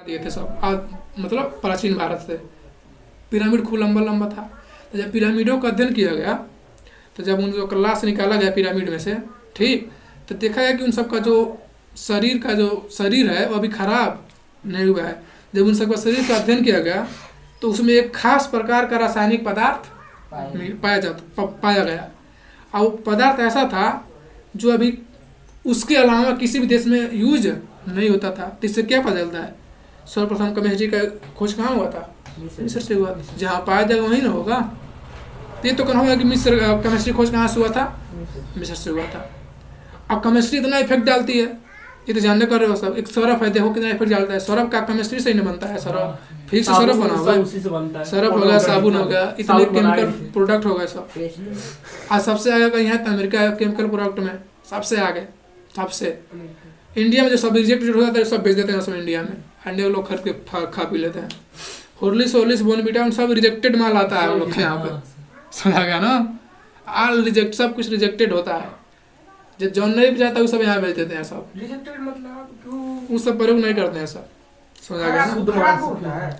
दिए थे सब आज, मतलब प्राचीन भारत से पिरामिड खूब लंबा लंबा था। तो जब पिरामिडों का अध्ययन किया गया, तो जब उनको लाश निकाला गया पिरामिड में से, ठीक, तो देखा गया कि उन सबका जो शरीर है वो अभी खराब नहीं हुआ है। जब उन सबका शरीर का अध्ययन किया गया तो उसमें एक खास प्रकार का रासायनिक पदार्थ पाया गया, और वो पदार्थ ऐसा था जो अभी उसके अलावा किसी भी देश में यूज नहीं होता था। तो इससे क्या पता चलता है, सर्वप्रथम केमिस्ट्री का खोज कहाँ हुआ था? मिस्र से हुआ। जहाँ पाया जाएगा वहीं ना होगा। तो ये तो कहना होगा कि मिस्र केमिस्ट्री खोज कहाँ से हुआ था? मिस्र से हुआ था। अब केमिस्ट्री इतना इफेक्ट डालती है, ये तो जानने कर रहे हो सब। एक सरफ है, देखो कितना इफेक्ट डालता है। सरफ का केमिस्ट्री से ही नहीं बनता है, सरफ फिर से सरफ बना हुआ है, सरफ हो गया, साबुन हो गया, इतने केमिकल प्रोडक्ट हो गए सब। आज सबसे आगे कहीं है तो अमेरिका केमिकल प्रोडक्ट में सबसे आगे, सबसे। इंडिया में जो सब रिजेक्टेड हो जाता है सब भेज देते हैं सब इंडिया में, इंडिया लोग खरीद के खा पी लेते हैं। हॉर्लिक्स बोर्नविटा सब रिजेक्टेड माल आता है हम लोग के यहाँ पे, समझा गया ना? ऑल रिजेक्ट, सब कुछ रिजेक्टेड होता है। जो जॉन नहीं भी जाता वो सब यहाँ भेज देते हैं सब। रिजेक्टेड मतलब क्यों? वो सब प्रयोग नहीं करते हैं सब, समझा गया ना?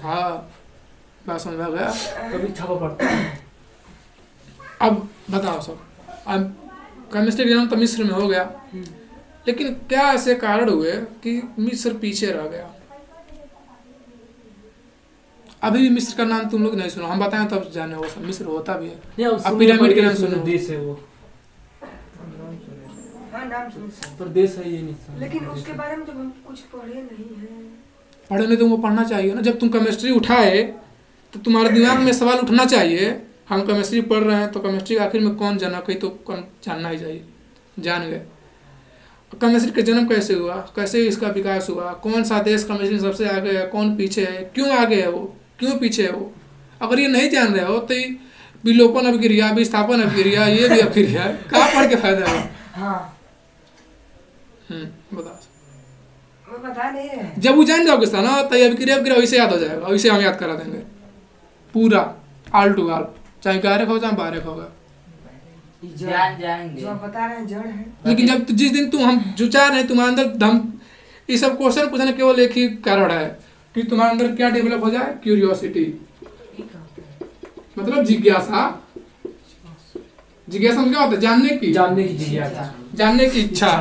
हाँ, बात समझा गया। कभी छापा पड़ता है। अब बताओ सब, अब केमिस्ट्री एग्जाम तो मिस्र में हो गया, लेकिन क्या ऐसे कारण हुए कि मिस्र पीछे रह गया? अभी भी मिस्र का नाम तुम लोग नहीं सुनो, हम बताएं तब जाने वो सब। मिस्र होता भी है। अब पिरामिड के नाम सुनो, देश है वो, नाम पर देश है ये नहीं। लेकिन उसके बारे में जब हम कुछ पढ़े नहीं है। पढ़े नहीं, तुमको पढ़ना चाहिए ना। जब तुम केमिस्ट्री उठाए तो तुम्हारे दिमाग में सवाल उठना चाहिए, हम केमिस्ट्री पढ़ रहे हैं तो केमिस्ट्री आखिर में कौन जाना, कहीं तो कौन जानना ही चाहिए। जान गए केमिस्ट्री का जन्म कैसे हुआ, कैसे इसका विकास हुआ, कौन सा देश केमिस्ट्री सबसे आगे है, कौन पीछे है, क्यों आगे है वो, क्यों पीछे है वो। अगर ये नहीं जान रहे हो तो विलोपन अभिक्रिया, विस्थापन अभिक्रिया, ये भी अभिक्रिया है, कहाँ पढ़ के फायदा है? हाँ। बता नहीं है। जब वो जान जाओगे ना तो ये अभिक्रिया वैसे याद हो जाएगा, वैसे हम याद करा देंगे पूरा आल टू आल, चाहे गायरक हो चाहे बारक होगा, जान जाएंगे। जो बता रहे हैं जड़ है। लेकिन जब जिस दिन तुम हम जुचा रहे तुम्हारे अंदर दम, ये सब क्वेश्चन पूछने केवल एक ही कारण है कि तुम्हारे अंदर क्या डेवलप हो जाए? क्यूरियोसिटी, मतलब जिज्ञासा। जिज्ञासा क्या होता है? जानने की जिज्ञासा, जानने की इच्छा,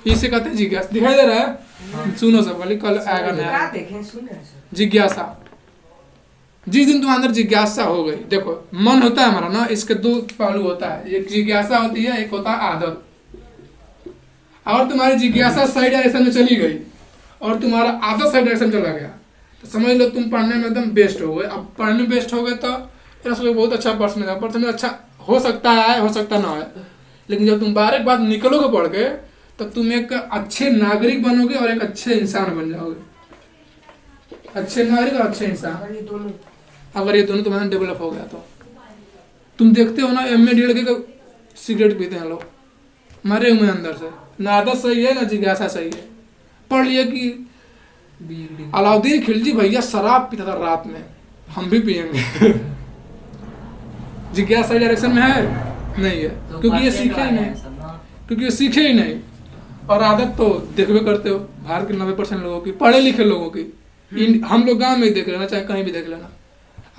इसे कहते हैं जिज्ञासा। दिखाई दे रहा है? सुनो सब वाली, कल आएगा नया जिज्ञासा। जिस दिन तुम्हारे अंदर जिज्ञासा हो गई, देखो मन होता है हमारा ना, इसके दो पहलू होता है, एक जिज्ञासा होती है, एक होता है आदत। अगर तुम्हारी जिज्ञासा सही डायरेक्शन में चली गई और तुम्हारा आदत सही डायरेक्शन चला गया तो समझ लो तुम पढ़ने में एकदम बेस्ट हो गए। अब पढ़ने में बेस्ट हो गए तो बहुत अच्छा पर्सन अच्छा हो सकता है, हो सकता ना है, लेकिन जब तुम बार बाद निकलोगे पढ़ के तो तुम एक अच्छे नागरिक बनोगे और एक अच्छे इंसान बन जाओगे। अच्छे नागरिक और अच्छे इंसान, अगर ये दोनों तुम्हारे डेवलप हो गया तो। तुम देखते हो ना एमए लड़के का सिगरेट पीते हैं लोग, मरे हुए अंदर से, ना आदत सही है ना जिज्ञासा सही है। पढ़ लिया कि अलाउद्दीन खिलजी भैया शराब पीता था रात में, हम भी पियेंगे। जिज्ञासा डायरेक्शन में है नहीं है, क्योंकि ये सीखे ही नहीं, क्योंकि ये सीखे ही नहीं। और आदत तो देखबे करते हो भारत के 90% लोगों की, पढ़े लिखे लोगों की। हम लोग गांव में ही देख लेना, चाहे कहीं भी देख लेना,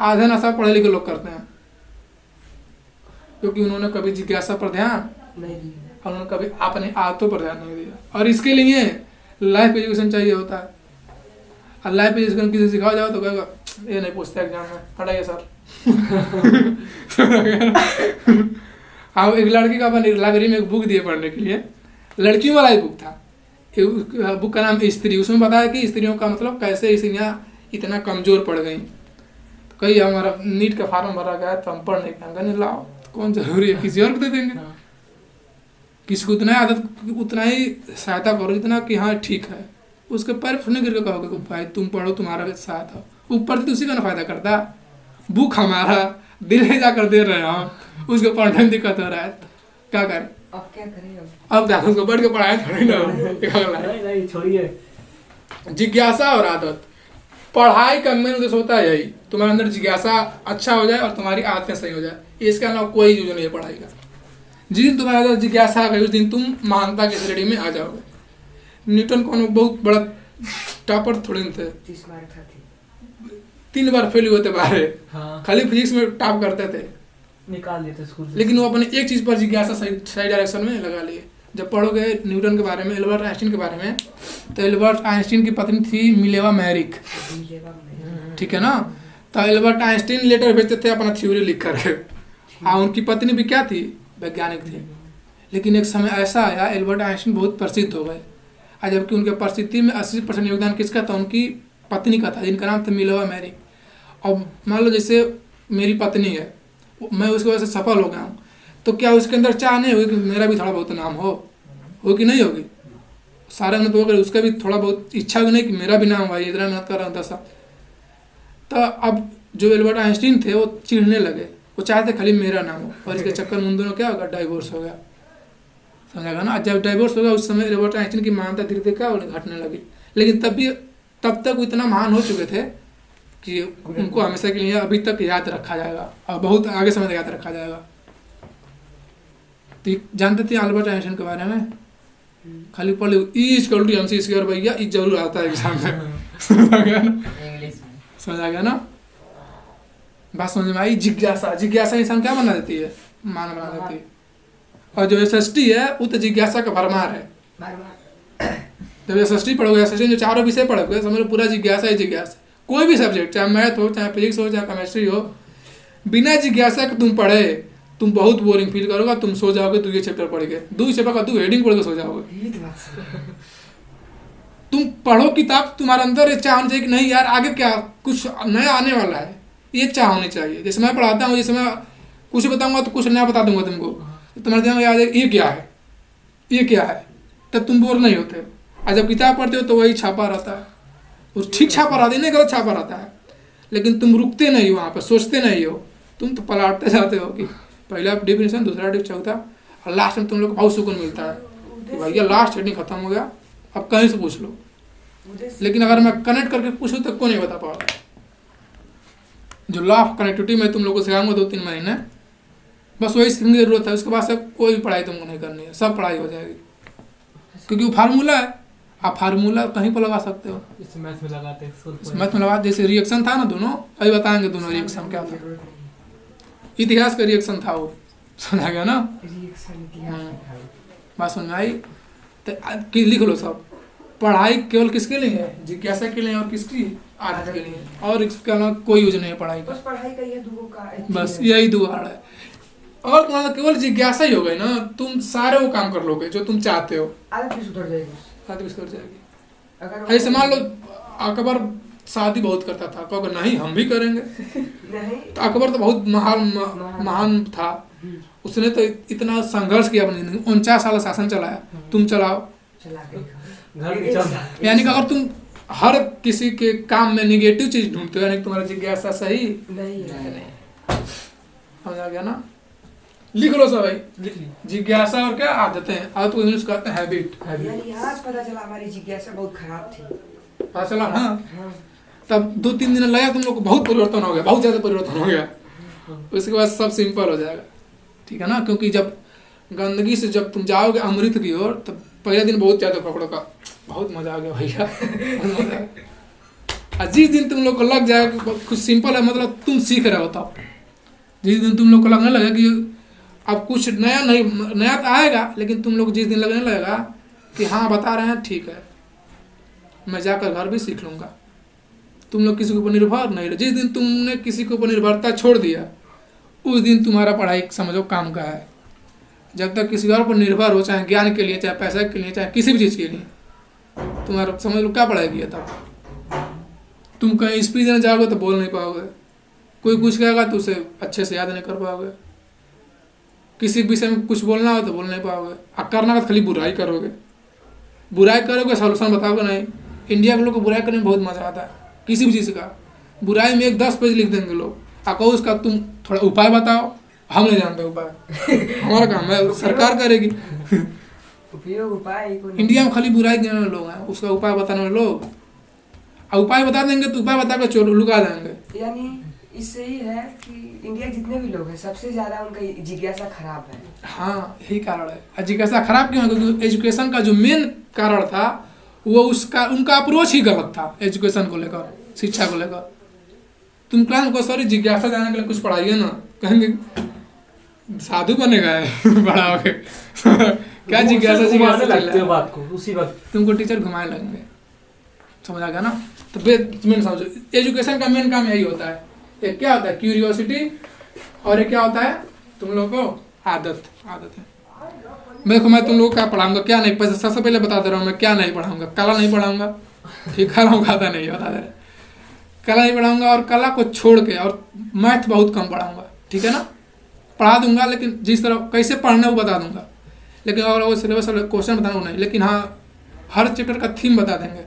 आधे नशा पढ़े लिखे लोग करते हैं, क्योंकि उन्होंने कभी जिज्ञासा पर ध्यान नहीं दिया और उन्होंने कभी अपने आदतों पर ध्यान नहीं दिया। और इसके लिए लाइफ एजुकेशन चाहिए होता है। और लाइफ एजुकेशन किसी सिखाया जाओ तो कहेगा ये नहीं पूछता एग्जाम में, हटाइए सर। हाँ, एक लड़की का अपन लाइब्रेरी में एक बुक दिए पढ़ने के लिए, लड़कियों वाला ही बुक था। बुक का नाम स्त्री, उसमें बताया कि स्त्रियों का मतलब कैसे स्त्रियाँ इतना कमजोर पड़ गई। तो कहीं हमारा नीट का फार्म भरा गया तो हम पढ़ नहीं पाएंगे, नहीं लाओ तो कौन जरूरी है, किसी और को दे देंगे। किसी को उतना आदत, उतना ही सहायता करो जितना कि हाँ ठीक है, उसके पैर फटने गिर के कहोगे भाई तुम पढ़ो, तुम्हारा साथ हो, ऊपर से उसी का ना फायदा करता। बुक हमारा दिल ले जाकर दे रहे हैं हम, उसको पढ़ने में दिक्कत हो रहा है, क्या करें? अब क्या करें? अब उसको बढ़ के पढ़ाए थोड़ी ना। छोड़िए। जिज्ञासा और आदत, पढ़ाई का मेन उद्देश्य होता है यही, तुम्हारे अंदर जिज्ञासा अच्छा हो जाए और तुम्हारी आदतें सही हो जाए, इसके अलावा कोई यूज नहीं है पढ़ाई का। जिस दिन तुम्हारे अंदर जिज्ञासा आ गई उस दिन तुम महानता की श्रेणी में आ जाओगे। न्यूटन को बहुत बड़ा टॉपर थोड़े न थे, 30 मार्क था थी। 3 बार फेल हुए थे बाहर, हाँ खाली फिजिक्स में टॉप करते थे। निकाल देते स्कूल से। लेकिन वो अपने एक चीज़ पर जिज्ञासा सही डायरेक्शन में लगा लिए। जब पढ़ोगे न्यूटन के बारे में, एल्बर्ट आइंस्टीन के बारे में, तो एल्बर्ट आइंस्टीन की पत्नी थी मिलेवा मैरिक, ठीक है ना। तो एल्बर्ट आइंस्टीन लेटर भेजते थे अपना थ्योरी लिख करके, और उनकी पत्नी भी क्या थी, वैज्ञानिक थे। लेकिन एक समय ऐसा आया, एल्बर्ट आइंस्टीन बहुत प्रसिद्ध हो गए, और जबकि उनके प्रसिद्धि में 80% योगदान किसका था, उनकी पत्नी का था, जिनका नाम था मिलेवा मैरिक। और मान लो जैसे मेरी पत्नी है, मैं उसकी वजह से सफल हो गया हूँ, तो क्या उसके अंदर चाह नहीं होगी कि मेरा भी थोड़ा बहुत नाम हो कि नहीं होगी? सारे मेहनत हो, उसका भी थोड़ा बहुत इच्छा होगी नहीं कि मेरा भी नाम भाई इतना मेहनत कर रहा हूँ 10 साल। तो अब जो एल्बर्ट आइंस्टीन थे वो चिढ़ने लगे, वो चाहते खाली मेरा नाम हो, और इसके चक्कर में उन दोनों क्या होगा, डाइवोर्स हो गया, समझागा ना। जब डाइवोर्स हो गया उस समय एल्बर्ट आइंस्टीन की मान्यता धीरे धीरे क्या घटने लगी। लेकिन तब तक वो इतना महान हो चुके थे कि उनको हमेशा के लिए अभी तक याद रखा जाएगा, और बहुत आगे समय तक याद रखा जाएगा। तो जानते थे एल्बर्ट आइंस्टीन के बारे में? खाली पढ़ लो E=mc² भैया, ये जरूर आता है एग्जाम में। समझा गया ना, समझा गया ना, बात समझ में आई। जिज्ञासा इंसान क्या बना देती है, मान बना देती है। और जो SST है वो तो जिज्ञासा का भरमार है। जब SST पढ़ोगे, SST जो चारों विषय पढ़ोगे, समझ लो पूरा जिज्ञासा ही जिज्ञासा। कोई भी सब्जेक्ट, चाहे मैथ हो, चाहे फिजिक्स हो, चाहे केमिस्ट्री हो, बिना जिज्ञासा के तुम पढ़े तुम बहुत बोरिंग फील करोगे, तुम सो जाओगे 2 चैप्टर पढ़ के, 2 चैप्टर का 2 हेडिंग पढ़ के सो जाओगे। तुम पढ़ो किताब, तुम्हारे अंदर ये चाह होनी चाहिए कि नहीं यार आगे क्या कुछ नया आने वाला है, ये चाह होनी चाहिए। जैसे मैं पढ़ाता हूँ, जैसे मैं कुछ बताऊंगा तो कुछ नया बता दूंगा तुमको, तो तुम्हारे दिमाग में याद है ये क्या है, ये क्या है, तब तुम बोर नहीं होते। और जब किताब पढ़ते हो तो वही छापा रहता है, और ठीक छापा रहता है, नहीं गलत छापा रहता है, लेकिन तुम रुकते नहीं हो वहाँ पर, सोचते नहीं हो, तुम तो पलटते जाते हो कि पहला डिफिनेशन, दूसरा चौथा, और लास्ट में तुम लोग को बहुत सुकून मिलता है कि भैया लास्ट हेडिंग खत्म हो गया, अब कहीं से पूछ लो। लेकिन अगर मैं कनेक्ट करके पूछूँ तो कोई नहीं बता पाओगे। जो लॉ ऑफ कनेक्टिविटी मैं तुम लोग को सिखाऊंगा 2-3 महीने, बस वही सीखने की जरूरत है। उसके बाद सब कोई भी पढ़ाई तुमको नहीं करनी है, सब पढ़ाई हो जाएगी, क्योंकि वो फार्मूला है। आप फार्मूला कहीं पर लगा सकते हो, मैथ में लगाते हैं, मैथ में लगा। जैसे रिएक्शन था ना, दोनों अभी बताएंगे, दोनों रिएक्शन क्या था, इतिहास का रिएक्शन था वो, समझा गया ना, बात समझ में आई। तो लिख लो सब, पढ़ाई केवल किसके लिए है, जिज्ञासा के लिए, और किसकी आदत के लिए, और इसका अलावा कोई यूज नहीं है पढ़ाई का। बस पढ़ाई का ये दुगो का, बस यही दुआर है। और तुम्हारा केवल जिज्ञासा ही हो गई ना, तुम सारे वो काम कर लोगे जो तुम चाहते हो, आदत भी सुधर जाएगी, आदत भी सुधर जाएगी। अगर ऐसे मान लो अकबर शादी बहुत करता था, कहोगे नहीं हम भी करेंगे, नहीं तो अकबर तो बहुत महान था, उसने तो इतना संघर्ष किया अपनी जिंदगी, 49 साल शासन चलाया, तुम चलाओ। चला के घर भी चल। यानी कि अगर तुम हर किसी के काम में निगेटिव चीज ढूंढते हो, यानी तुम्हारा जिज्ञासा सही नहीं है। समझ आ गया ना, लिख लो सब भाई, लिख ली। जिज्ञासा और क्या आदतें, आदत को इंग्लिश कहते हैं हैबिट। यानी आज पता चला हमारी जिज्ञासा बहुत खराब थी। पता चला ना, हाँ। तब 2-3 दिन लगा तुम लोग को बहुत परिवर्तन हो गया, बहुत ज्यादा परिवर्तन हो गया। उसके बाद सब सिंपल हो जाएगा, ठीक है ना। क्योंकि जब गंदगी से जब तुम जाओगे अमृत की ओर, तो पहले दिन बहुत ज्यादा पकड़ो का बहुत मजा आ गया भैया। और जिस दिन तुम लोग को लग जाएगा कि कुछ सिंपल है, मतलब तुम सीख रहे हो, तब जिस दिन तुम लोग को लगने लगे कि अब कुछ नया नहीं, नया तो आएगा, लेकिन तुम लोग जिस दिन लगने लगेगा कि हाँ बता रहे हैं ठीक है, मैं जाकर घर भी सीख लूँगा, तुम लोग किसी के ऊपर निर्भर नहीं रहे। जिस दिन तुमने किसी के ऊपर निर्भरता छोड़ दिया, उस दिन तुम्हारा पढ़ाई समझो काम का है। जब तक किसी और पर निर्भर हो, चाहे ज्ञान के लिए, चाहे पैसा के लिए, चाहे किसी भी चीज़ के लिए, तुम्हारा समझ लो क्या पढ़ाई किया। तब तुम कहीं स्पीच देने जाओगे तो बोल नहीं पाओगे, कोई कुछ कहेगा तो उसे अच्छे से याद नहीं कर पाओगे, किसी विषय में कुछ बोलना हो तो बोल नहीं पाओगे, और करना हो तो खाली बुराई करोगे, बुराई करोगे सोल्यूशन बताओगे नहीं। इंडिया के लोग को बुराई करने में बहुत मजा आता है, किसी भी चीज़ का बुराई में 10 पेज लिख देंगे लोग, और कहो उसका तुम थोड़ा उपाय बताओ, हम नहीं जानते उपाय, हमारा काम है, सरकार करेगी। उपयोग उपाय इंडिया में खाली बुराई करने वाले लोग हैं, उसका उपाय बताने वाले लोग, और उपाय बता देंगे तो उपाय बता कर चोर लुका देंगे। यानी इससे ही है कि इंडिया के जितने भी लोग हैं सबसे ज्यादा उनका जिज्ञासा खराब है। हाँ यही कारण है। जिज्ञासा खराब क्यों है? क्योंकि एजुकेशन का जो मेन कारण था वो उसका उनका अप्रोच ही गलत था एजुकेशन को लेकर, शिक्षा को लेकर। तुम क्लास को सॉरी जिज्ञासा जाने के लिए कुछ पढ़ाइए ना, कहेंगे साधु बनेगा है पढ़ाओगे क्या जिज्ञासा जिज्ञासा लगते हो बात को उसी वक्त तुमको टीचर घुमाने लगेंगे, समझ आ गया ना। तो मेन समझो एजुकेशन का मेन काम यही होता है। एक क्या होता है क्यूरियोसिटी, और एक क्या होता है तुम लोगों को आदत है। देखो मैं तुम लोगों को क्या पढ़ाऊंगा क्या नहीं, सबसे पहले बता दे रहा हूँ मैं क्या नहीं पढ़ाऊंगा। कला नहीं पढ़ाऊंगा, ठीक है, खाता नहीं बता दे रहा, कला नहीं पढ़ाऊंगा, और कला को छोड़ के और मैथ बहुत कम पढ़ाऊंगा, ठीक है ना। पढ़ा दूंगा लेकिन जिस तरह कैसे पढ़ना है वो बता दूंगा, लेकिन और वो सिलेबस क्वेश्चन बताना नहीं, लेकिन हाँ हर चैप्टर का थीम बता देंगे।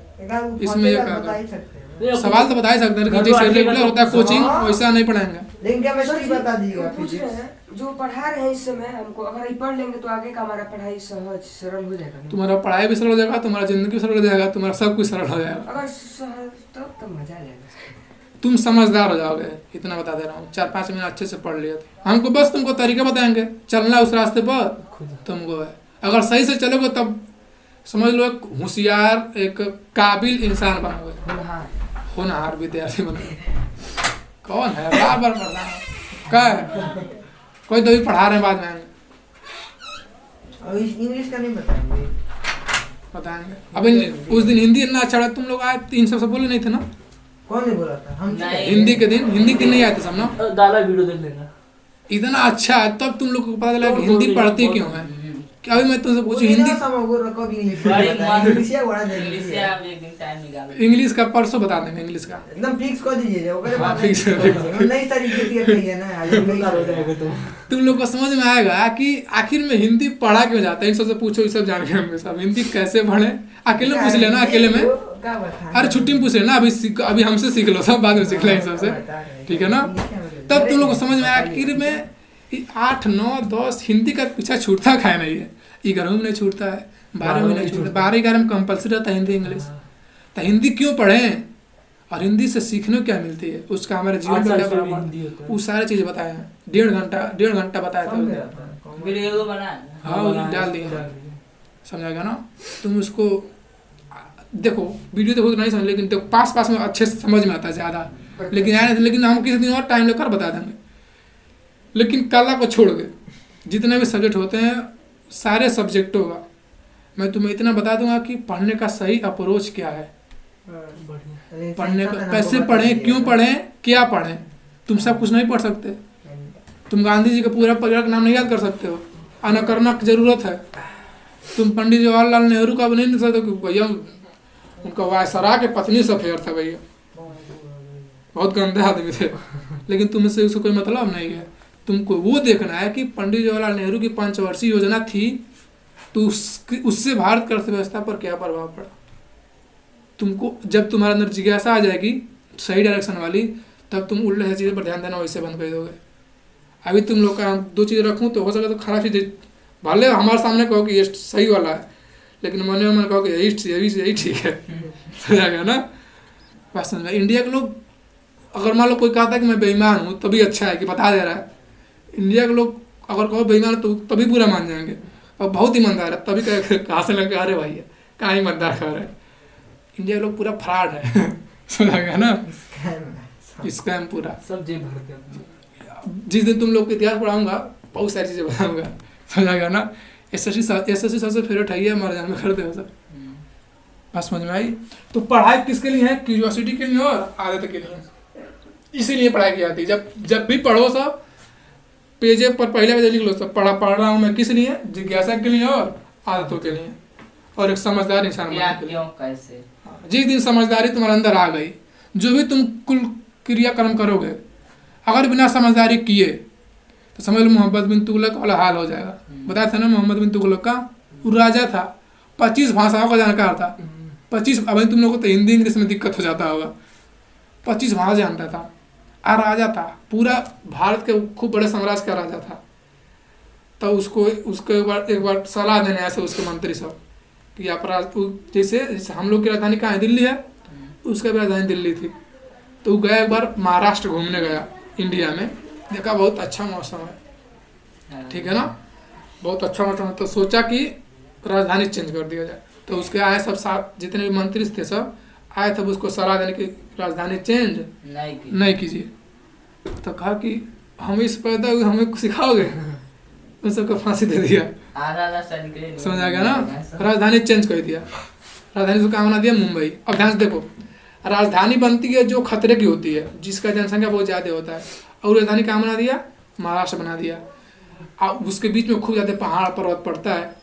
इसमें ये सवाल तो बता ही सकते हैं, लेकिन जैसे रेगुलर होता है कोचिंग वैसा नहीं पढ़ाएंगे। लेकिन क्या मैं बता दीजिएगा पूछ रहे हैं जो पढ़ा रहे हैं इस समय हमको, अगर ये पढ़ लेंगे तो आगे का हमारा पढ़ाई सहज सरल हो जाएगा। तुम्हारा पढ़ाई भी सरल हो जाएगा, तुम्हारा जिंदगी भी सरल हो जाएगा, तुम्हारा सब कुछ सरल हो जाएगा। अगर सहज तो मजा आ जाएगा। तुम समझदार हो जाओगे, इतना बता दे रहा हूँ। 4-5 महीने अच्छे से पढ़ लिया तो हमको बस तुमको तरीका बताएंगे चलना उस रास्ते पर तुमको है। अगर सही से चलोगे तब समझ लो एक होशियार एक काबिल इंसान बनोगे, होनहार विद्यार्थी बनोगे। कौन है बार बार पढ़ रहा है क्या है? कोई तो भी पढ़ा रहे हैं बाद में इंग्लिश का नहीं बताएंगे बताएंगे। अब उस दिन हिंदी इतना अच्छा तुम लोग आए 300 से बोले नहीं थे ना? कौन ने बोला था? हम हिंदी के दिन नहीं आए थे सब ना? डाला वीडियो देख लेना। इतना अच्छा है तब तुम लोग को पता चला कि हिंदी पढ़ती क्यों है। क्या अभी मैं तुमसे पूछूं हिंदी इंग्लिश का परसों बता देंगे। इंग्लिश का एकदम फिक्स कर दीजिए, नई तुम लोग को समझ में आएगा कि आखिर में हिंदी पढ़ा क्यों जाता है। इन सबसे पूछो, ये सब जान के हम सब हिंदी कैसे पढ़े। अकेले पूछ लेना, अकेले में अरे छुट्टी में पूछ लेना, अभी हमसे सीख लो, सब बाद में सीख लें सबसे, ठीक है ना। तब तुम लोग को समझ में आखिर में 8, 9, 10 हिंदी का पीछा छूटता खाया नहीं है। 11 में नहीं छूटता है, 12 में नहीं छूटता, 12, 11 में कंपलसरी रहता है हिंदी इंग्लिश। तो हिंदी क्यों पढ़ें और हिंदी से सीखने क्या मिलती है, उसका हमारे जीवन में क्या प्रभाव, वो सारी चीज़ बताए हैं। 1.5 घंटा बताया था, हाँ वो डाल दिए, समझाएगा ना। तुम उसको देखो वीडियो तो बहुत नहीं समझ, लेकिन देखो पास में अच्छे से समझ में आता है ज़्यादा, लेकिन हम किसी दिन और टाइम लेकर बता देंगे। लेकिन कला को छोड़ के जितने भी सब्जेक्ट होते हैं सारे सब्जेक्टों का मैं तुम्हें इतना बता दूंगा कि पढ़ने का सही अप्रोच क्या है, पढ़ने का कैसे पढ़ें, क्यों पढ़ें, क्या पढ़ें। तुम सब कुछ नहीं पढ़ सकते, तुम गांधी जी का पूरा परिवार का नाम नहीं याद कर सकते हो, आना करना की जरूरत है। तुम पंडित जवाहरलाल नेहरू का भी नहीं सकते कि भैया उनका वायसराय के पत्नी से अफेयर था, भैया बहुत गंदे आदमी थे, लेकिन तुमसे उसको कोई मतलब नहीं है। तुमको वो देखना है कि पंडित जवाहरलाल नेहरू की 5 वर्षीय योजना थी तो उससे भारत की अर्थव्यवस्था पर क्या प्रभाव पड़ा। तुमको जब तुम्हारे अंदर जिज्ञासा आ जाएगी सही डायरेक्शन वाली, तब तुम उल्टे चीज़ों पर ध्यान देना वैसे बंद कर दोगे। अभी तुम लोग का 2 चीज़ रखूँ तो हो सके तो खराब चीज़ भले हमारे सामने कहो कि ये सही वाला है, लेकिन मन में कहो कि यही ठीक है, समझा गया ना। बात समझ में। इंडिया के लोग अगर मान लो कोई कहता है कि मैं बेईमान हूँ तभी अच्छा है कि बता दे रहा है। इंडिया के लोग अगर कहो बेईमान तो तभी पूरा मान जाएंगे, और बहुत ईमानदार है तभी कहाँ से लगे अरे भाई कहाँ ईमानदार कर रहे हैं। इंडिया के लोग पूरा फ्रॉड है, समझा गया ना, स्कैम पूरा सब जेब भरते हैं। जिस दिन तुम लोग को इतिहास पढ़ाऊंगा बहुत सारी चीज़ें बताऊंगा, समझा गया ना। एसएससी सबसे फेवरेट है ये हमारे जान में करते हो सब। बात समझ में आई। तो पढ़ाई किसके लिए है? क्यूरियोसिटी के लिए और आदत के लिए, इसीलिए पढ़ाई की जाती है। जब भी पढ़ो सब पेज पर पहले पेज लिख लो सब पढ़ रहा हूँ मैं, किस लिए? जिज्ञासा के लिए और आदतों के लिए, और एक समझदार इंसान बनने के लिए। कैसे जिस दिन समझदारी तुम्हारे अंदर आ गई, जो भी तुम कुल क्रियाक्रम करोगे अगर बिना समझदारी किए तो समझ लो मोहम्मद बिन तुगलक वाला हाल हो जाएगा। बताया था ना मोहम्मद बिन तुगलक का, वो राजा था, 25 भाषाओं का जानकार था। 25 अभी तुम लोगों को तो हिंदी इंग्लिश में दिक्कत हो जाता होगा। 25 भाषा जानता था और राजा था, पूरा भारत के खूब बड़े साम्राज्य का राजा था। तो उसको एक बार सलाह देने ऐसे उसके मंत्री सब कि अपराध जैसे हम लोग की राजधानी कहाँ है? दिल्ली है, उसका भी राजधानी दिल्ली थी। तो वो गया एक बार महाराष्ट्र घूमने गया इंडिया में, देखा बहुत अच्छा मौसम है, ठीक है ना, बहुत अच्छा मौसम है। तो सोचा कि राजधानी चेंज कर दिया जाए। तो उसके आए सब साथ जितने भी मंत्री थे सब आए, तब उसको सलाह देने की राजधानी चेंज नहीं कीजिए। तो कहा कि हम इस पैदा हुए हमें कुछ सिखाओगे, उन सबको फांसी दे दिया। समझ आ गया ना, राजधानी चेंज कर दिया। राजधानी को क्या बना दिया, मुंबई। अब ध्यान से देखो, राजधानी बनती है जो खतरे की होती है, जिसका जनसंख्या बहुत ज़्यादा होता है, और राजधानी क्या बना दिया, महाराष्ट्र बना दिया। अब उसके बीच में खूब ज़्यादा पहाड़ पर्वत पड़ता है,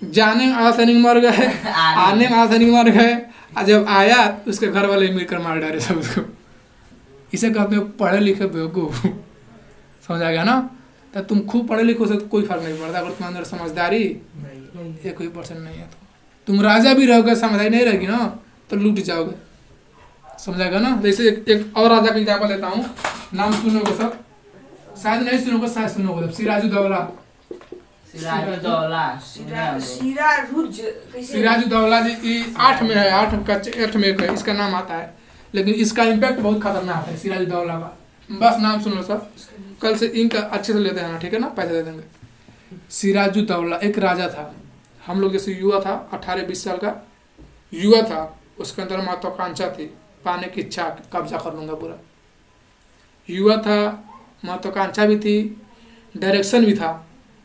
जाने में आधा सैनिक मर गए, आने में आधा सैनिक मर गए, और जब आया उसके घर वाले मिलकर मार डाले सब उसको। इसे कहते हैं पढ़े लिखे बेवकूफ। समझ आ गया ना, तो तुम खूब पढ़े लिखे से कोई फर्क नहीं पड़ता, अगर तुम्हारे अंदर समझदारी 1% नहीं है तो तुम राजा भी रहोगे, समझदारी नहीं रहेगी ना तो लूट जाओगे। समझाएगा ना। जैसे एक और राजा का एग्जाम्पल देता हूँ, नाम सुनोगे सब, शायद नहीं सुनोगे, शायद सुनोगे, सिराजुद्दौला। सिराजुद्दौला जी 8 में है, 8 में एक है, इसका नाम आता है, लेकिन इसका इम्पैक्ट बहुत खतरनाक है सिराजुद्दौला का। बस नाम सुन लो सब, कल से इनका अच्छे से लेते हैं, ठीक है ना, पैसे दे देंगे। सिराजुद्दौला एक राजा था, हम लोग जैसे युवा था, 18-20 साल का युवा था, उसके अंदर महत्वाकांक्षा थी, पाने की इच्छा, कब्जा कर लूंगा पूरा। युवा था, महत्वाकांक्षा भी थी, डायरेक्शन भी था,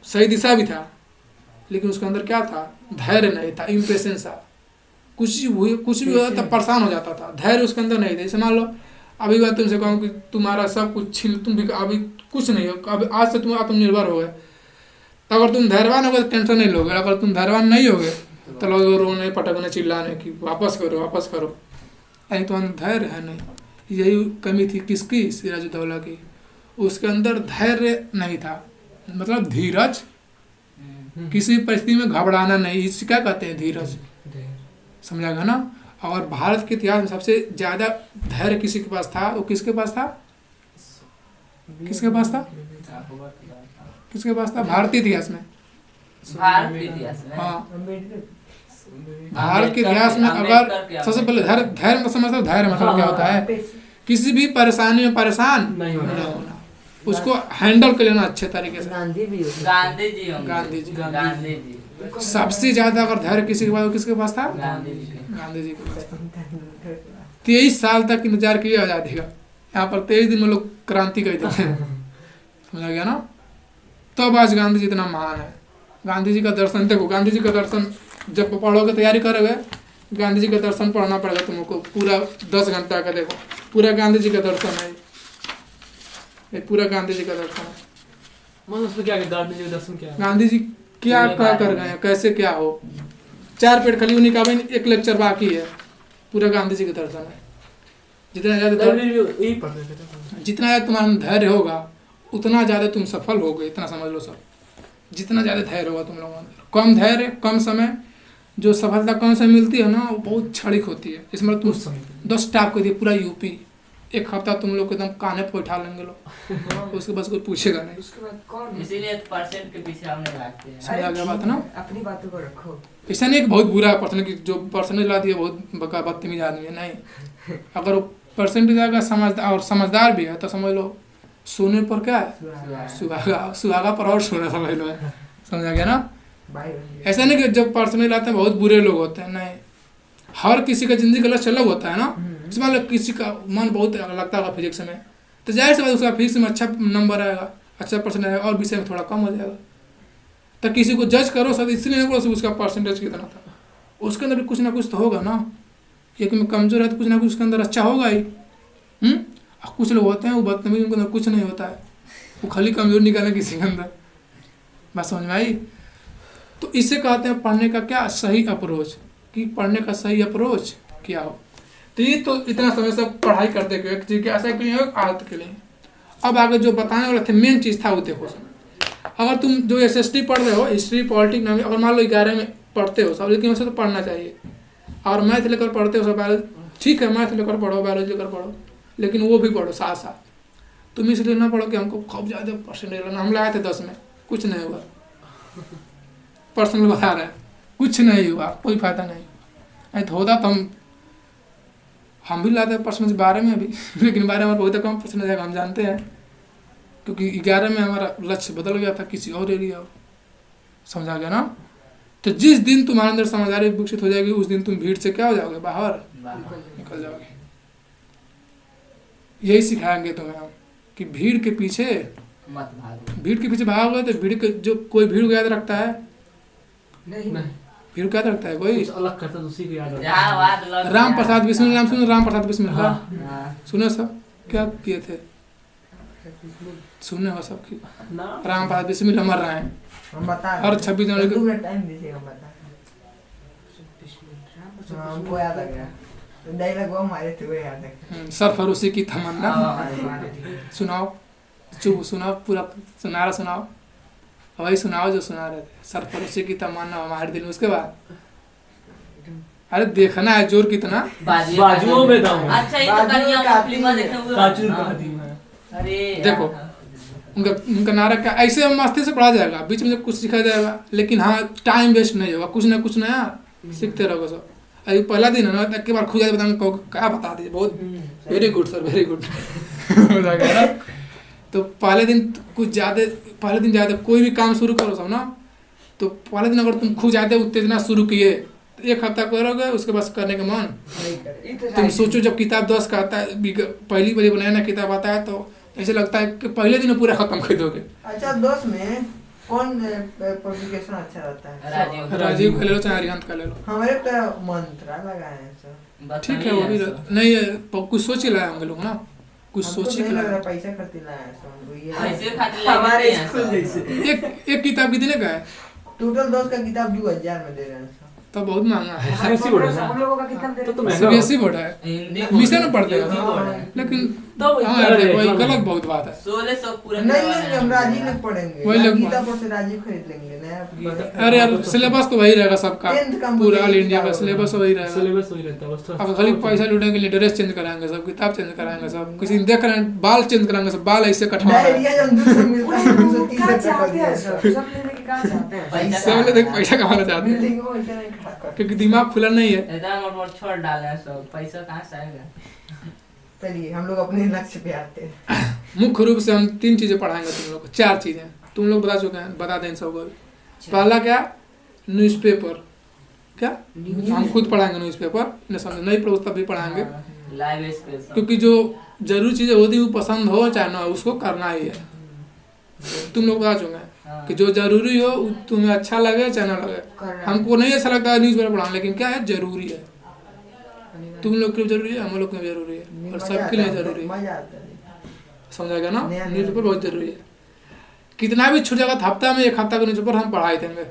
सही दिशा भी था, लेकिन उसके अंदर क्या था, धैर्य नहीं था, इम्पेशेंस था। कुछ भी होता था परेशान हो जाता था, धैर्य उसके अंदर नहीं था। जैसे मान लो अभी बात तुमसे कहूँ कि तुम्हारा सब कुछ छीन, तुम भी अभी कुछ नहीं हो, अभी आज से तुम आत्मनिर्भर हो गए, तो अगर तुम धैर्यवान हो गए तो टेंशन नहीं लोगे, अगर तुम धैर्यवान नहीं हो गए तो लोग रोने पटकने चिल्लाने की वापस करो वापस करो, अरे तो धैर्य है नहीं। यही कमी थी किसकी, सिराजुद्दौला की। उसके अंदर धैर्य नहीं था, मतलब धीरज, किसी परिस्थिति में घबराना नहीं, इसे क्या कहते हैं, धीरज। समझागा ना। और भारत के इतिहास में सबसे ज्यादा धैर्य किसी के पास था, वो किसके पास था, किसके पास था, किसके पास था, भारतीय इतिहास में। हाँ, भारत के इतिहास में अगर सबसे पहले धैर्य मतलब समझते हो, धैर्य मतलब क्या होता है, किसी भी परेशानी में परेशान नहीं होना, उसको हैंडल कर लेना अच्छे तरीके से। गांधी जी सबसे ज्यादा अगर धैर्य किसी के पास, किसके पास था, गांधी जी के पास था। 23 साल तक इंतजार किया आजादी का, यहाँ पर 23 दिन में लोग क्रांति कर देते हैं। समझा गया ना। तब आज गांधी जी इतना महान है। गांधी जी का दर्शन देखो, गांधी जी का दर्शन जब पढ़ोगे, तैयारी करोगे, गांधी जी का दर्शन पढ़ना पड़ेगा तुमको, पूरा 10 घंटा का। देखो पूरा गांधी जी का दर्शन है, ये पूरा गांधी जी का दर्शन है। मतलब उसमें क्या है, गांधी जी का दर्शन क्या है, गांधी जी क्या कर गए, कैसे क्या हो, 4 पेट खली उन्हीं का, एक लेक्चर बाकी है, पूरा गांधी जी का दर्शन है। जितना ज्यादा तुम्हारा धैर्य होगा उतना ज्यादा तुम सफल होगे, इतना समझ लो सब। जितना ज्यादा धैर्य होगा तुम लोगों में, कम धैर्य कम समय, जो सफलता कम समय मिलती है ना, वो बहुत क्षणिक होती है। इसमें तुम 10 टाप कर दिए पूरा यूपी, 1 हफ्ता तुम लोग एकदम काने पे उठा लेंगे लोग, उसके बाद कोई पूछेगा नहीं। उसके बाद कौन, इसीलिए परसेंट के पीछे हम नहीं भागते हैं। समझ आ गया बात ना। अपनी बातों को रखो। ऐसा नहीं कि बहुत बुरा पर्सन की जो परसेंटेज लाती है बहुत बदतमीज आदमी है, नहीं। अगर वो परसेंटेज आएगा समझदार, और समझदार भी है, तो समझ लो सोने पर क्या है, सुहागा पर और सोना, समझ लो। समझ आ गया ना। ऐसा नहीं कि जब परसेंटेज लाते हैं बहुत बुरे लोग होते हैं, नहीं। हर किसी का जिंदगी अलग अलग होता है ना। इसमें किसी का मन बहुत लगता है फिजिक्स में, तो जाहिर सी बात उसका फिजिक्स में अच्छा नंबर आएगा, अच्छा परसेंटेज आएगा, और विषय में थोड़ा कम हो जाएगा। तो किसी को जज करो सब इसलिए नहीं करो उसका परसेंटेज कितना था, उसके अंदर भी कुछ ना कुछ तो होगा ना। एक में कमजोर है तो कुछ ना कुछ उसके अंदर अच्छा होगा ही। कुछ लोग होते हैं वो बदतमीज, उनके अंदर कुछ नहीं होता है, वो खाली कमजोर निकाले किसी के अंदर। बात समझ में आई। तो इसे कहते हैं पढ़ने का क्या सही अप्रोच, कि पढ़ने का सही अप्रोच क्या हो। तो ये तो इतना समय से पढ़ाई करते हुए चीज के ऐसा के लिए आदत के लिए। अब आगे जो बताने वाला थे मेन चीज था वो देखो सब। अगर तुम जो SST पढ़ रहे हो, हिस्ट्री पॉलिटिक्स, अगर मान लो 11 में पढ़ते हो सब, लेकिन वैसे तो पढ़ना चाहिए। और मैथ लेकर पढ़ते हो सब, ठीक है मैथ लेकर पढ़ो, बायोलॉजी लेकर पढ़ो, लेकिन वो भी पढ़ो साथ साथ। तुम इसलिए ना पढ़ो कि हमको खूब ज़्यादा परसेंटेज लाना, हम लाए थे 10 में, कुछ नहीं हुआ। पर्सनल बता रहे हैं, कुछ नहीं हुआ, कोई फायदा नहीं। नहीं तो होता तो हम भी लाते परसेंटेज 12 में अभी, लेकिन 12 में बहुत कम परसेंटेज आएगा, हम जानते हैं, क्योंकि 11 में हमारा लक्ष्य बदल गया था, किसी और एरिया हो। समझा गया ना। तो जिस दिन तुम्हारे अंदर समझदारी विकसित हो जाएगी उस दिन तुम भीड़ से क्या हो जाओगे, बाहर बाहर। निकल जाओगे। यही सिखाएंगे तुम्हें हम कि भीड़ के पीछे मत भागो। भीड़ के पीछे भागोगे तो भीड़ के जो कोई भीड़ को याद रखता है, नहीं नहीं भीड़ को याद रखता है कोई। कुछ अलग करता तो उसी को याद आता जहाँ बात लग राम प्रसाद बिस्मिल नाम सुनो, राम प्रसाद बिस्मिल का हाँ। सुनो सब क्या किए थे, सुनने हो सबकी। ना राम प्रसाद बिस्मिल मर रहे हैं हम बता हर 26 जनवरी को। टाइम दीजिएगा, हम बता। हाँ, हमको याद आ गया डायलॉग वो हमारे थे, वो याद है। सरफरोशी की तमन्ना हाँ। सुनाओ, चुप सुनाओ, पूरा सुनाओ वही सुनाओ जो सुना रहे थे। सरफरोशी की तमन्ना हमारे दिल में। उसके बाद अरे देखना है जोर कितना। बाजुओं में दम है। अच्छा ये तो कन्या का फिल्म देखे हुए काजू हाँ। का दी है। अरे देखो उनका नारा क्या, ऐसे मस्ती से पढ़ा जाएगा, बीच में कुछ सिखा जाएगा, लेकिन हाँ टाइम वेस्ट नहीं होगा, कुछ ना कुछ नया सीखते रहोगे सब। अभी पहला दिन है ना, एक बार खुद जाके बताऊंगा क्या बता दीजिए, बहुत very good sir very good हो जाएगा ना। तो पहले दिन कोई भी काम शुरू करो सब ना, तो पहले दिन अगर तुम खुद जाते उत्तेजना शुरू किए तो एक हफ्ता करोगे, उसके बाद करने का मन नहीं करे। तुम सोचो जब किताब 10 का आता है, पहली बार नया नया किताब आता है तो ऐसे लगता है कि पहले दिन पूरा खत्म कर दोगे। अच्छा दोस्त में कौन पब्लिकेशन अच्छा रहता है? राजीव का ले लो चाहे अरिहंत का ले लो, हमारे तो मंत्रा लगाए हैं सर। ठीक है वो भी नहीं है, कुछ सोच ही लाए होंगे लोग ना, कुछ हमको सोच ही नहीं लग लाए। रहा पैसा खर्च लाए हैं सर, हमको ये ऐसे खातिर हमारे लगे स्कूल जैसे एक किताब कितने का है? टोटल 10 का किताब 2000 में दे रहे हैं सर। तो बहुत महंगा है। सीबीएसई बोर्ड है ना? हम लोगों का कितना दे तो महंगा सीबीएसई बोर्ड है, हिंदी मिशन में पढ़ते हिंदी हो बोर्ड है। लेकिन तो हाँ इतना देखो रेट ये में। गलत बहुत बात है। 1600 पूरा नहीं करवाना लेंगे, है। हम राजीव में पढ़ेंगे। वही लोग गीता पर से राजीव खरीद लेंगे नया। अरे यार सिलेबस तो वही रहेगा सबका, 10th का पूरा ऑल मुझे इंडिया का किताब सिलेबस वही रहेगा। सिलेबस वही रहता है बस थोड़ा- अब खाली पैसा लूटने के लिए ड्रेस चेंज कराएंगे सब, किताब चेंज कराएंगे सब, किसी ने देख रहे हैं बाल चेंज कराएंगे सब, बाल ऐसे कटवाना है। डायरिया जो 200 मिलता है 230 कहाँ रुपए का चाहते हैं दिया सब सर। सब लेने के कहाँ चाहते हैं पैसा सब लोग देख पैसा कमाना चाहते हैं बिल्डिंग में वैसे नहीं खड़ा कर। क्योंकि दिमाग खुला नहीं है। इतना मोट छोड़ डाले हैं सब, पैसा कहाँ से आएगा? चलिए हम लोग अपने लक्ष्य पे आते हैं। मुख्य रूप से हम 3 चीजें पढ़ाएंगे तुम लोग को, 4 चीजें तुम लोग बता चुके हैं, बता दें इन सबको। पहला क्या, न्यूज़पेपर। क्या हम खुद पढ़ाएंगे न्यूज़पेपर, इन्हें समझ नहीं पढ़ो तब भी पढ़ाएंगे, लाइव स्पेशल। क्योंकि जो जरूरी चीजें होती है वो पसंद हो चाहे ना हो उसको करना ही है। तुम लोग बता चुके हैं कि जो जरूरी हो वो तुम्हें अच्छा लगे चाहे ना लगे। करना। हमको नहीं अच्छा लगता है न्यूज़पेपर पढ़ाना, लेकिन क्या है जरूरी है। तुम लोग के लिए जरूरी है, हम लोग के लिए जरूरी है, और सबके लिए जरूरी है। मजा आता है। समझा गया ना, नया- नया। न्यूज़पेपर बहुत जरूरी है। कितना भी छूट जाएगा हफ्ता में 1 हफ्ता का न्यूज़पेपर हम पढ़ाई देंगे।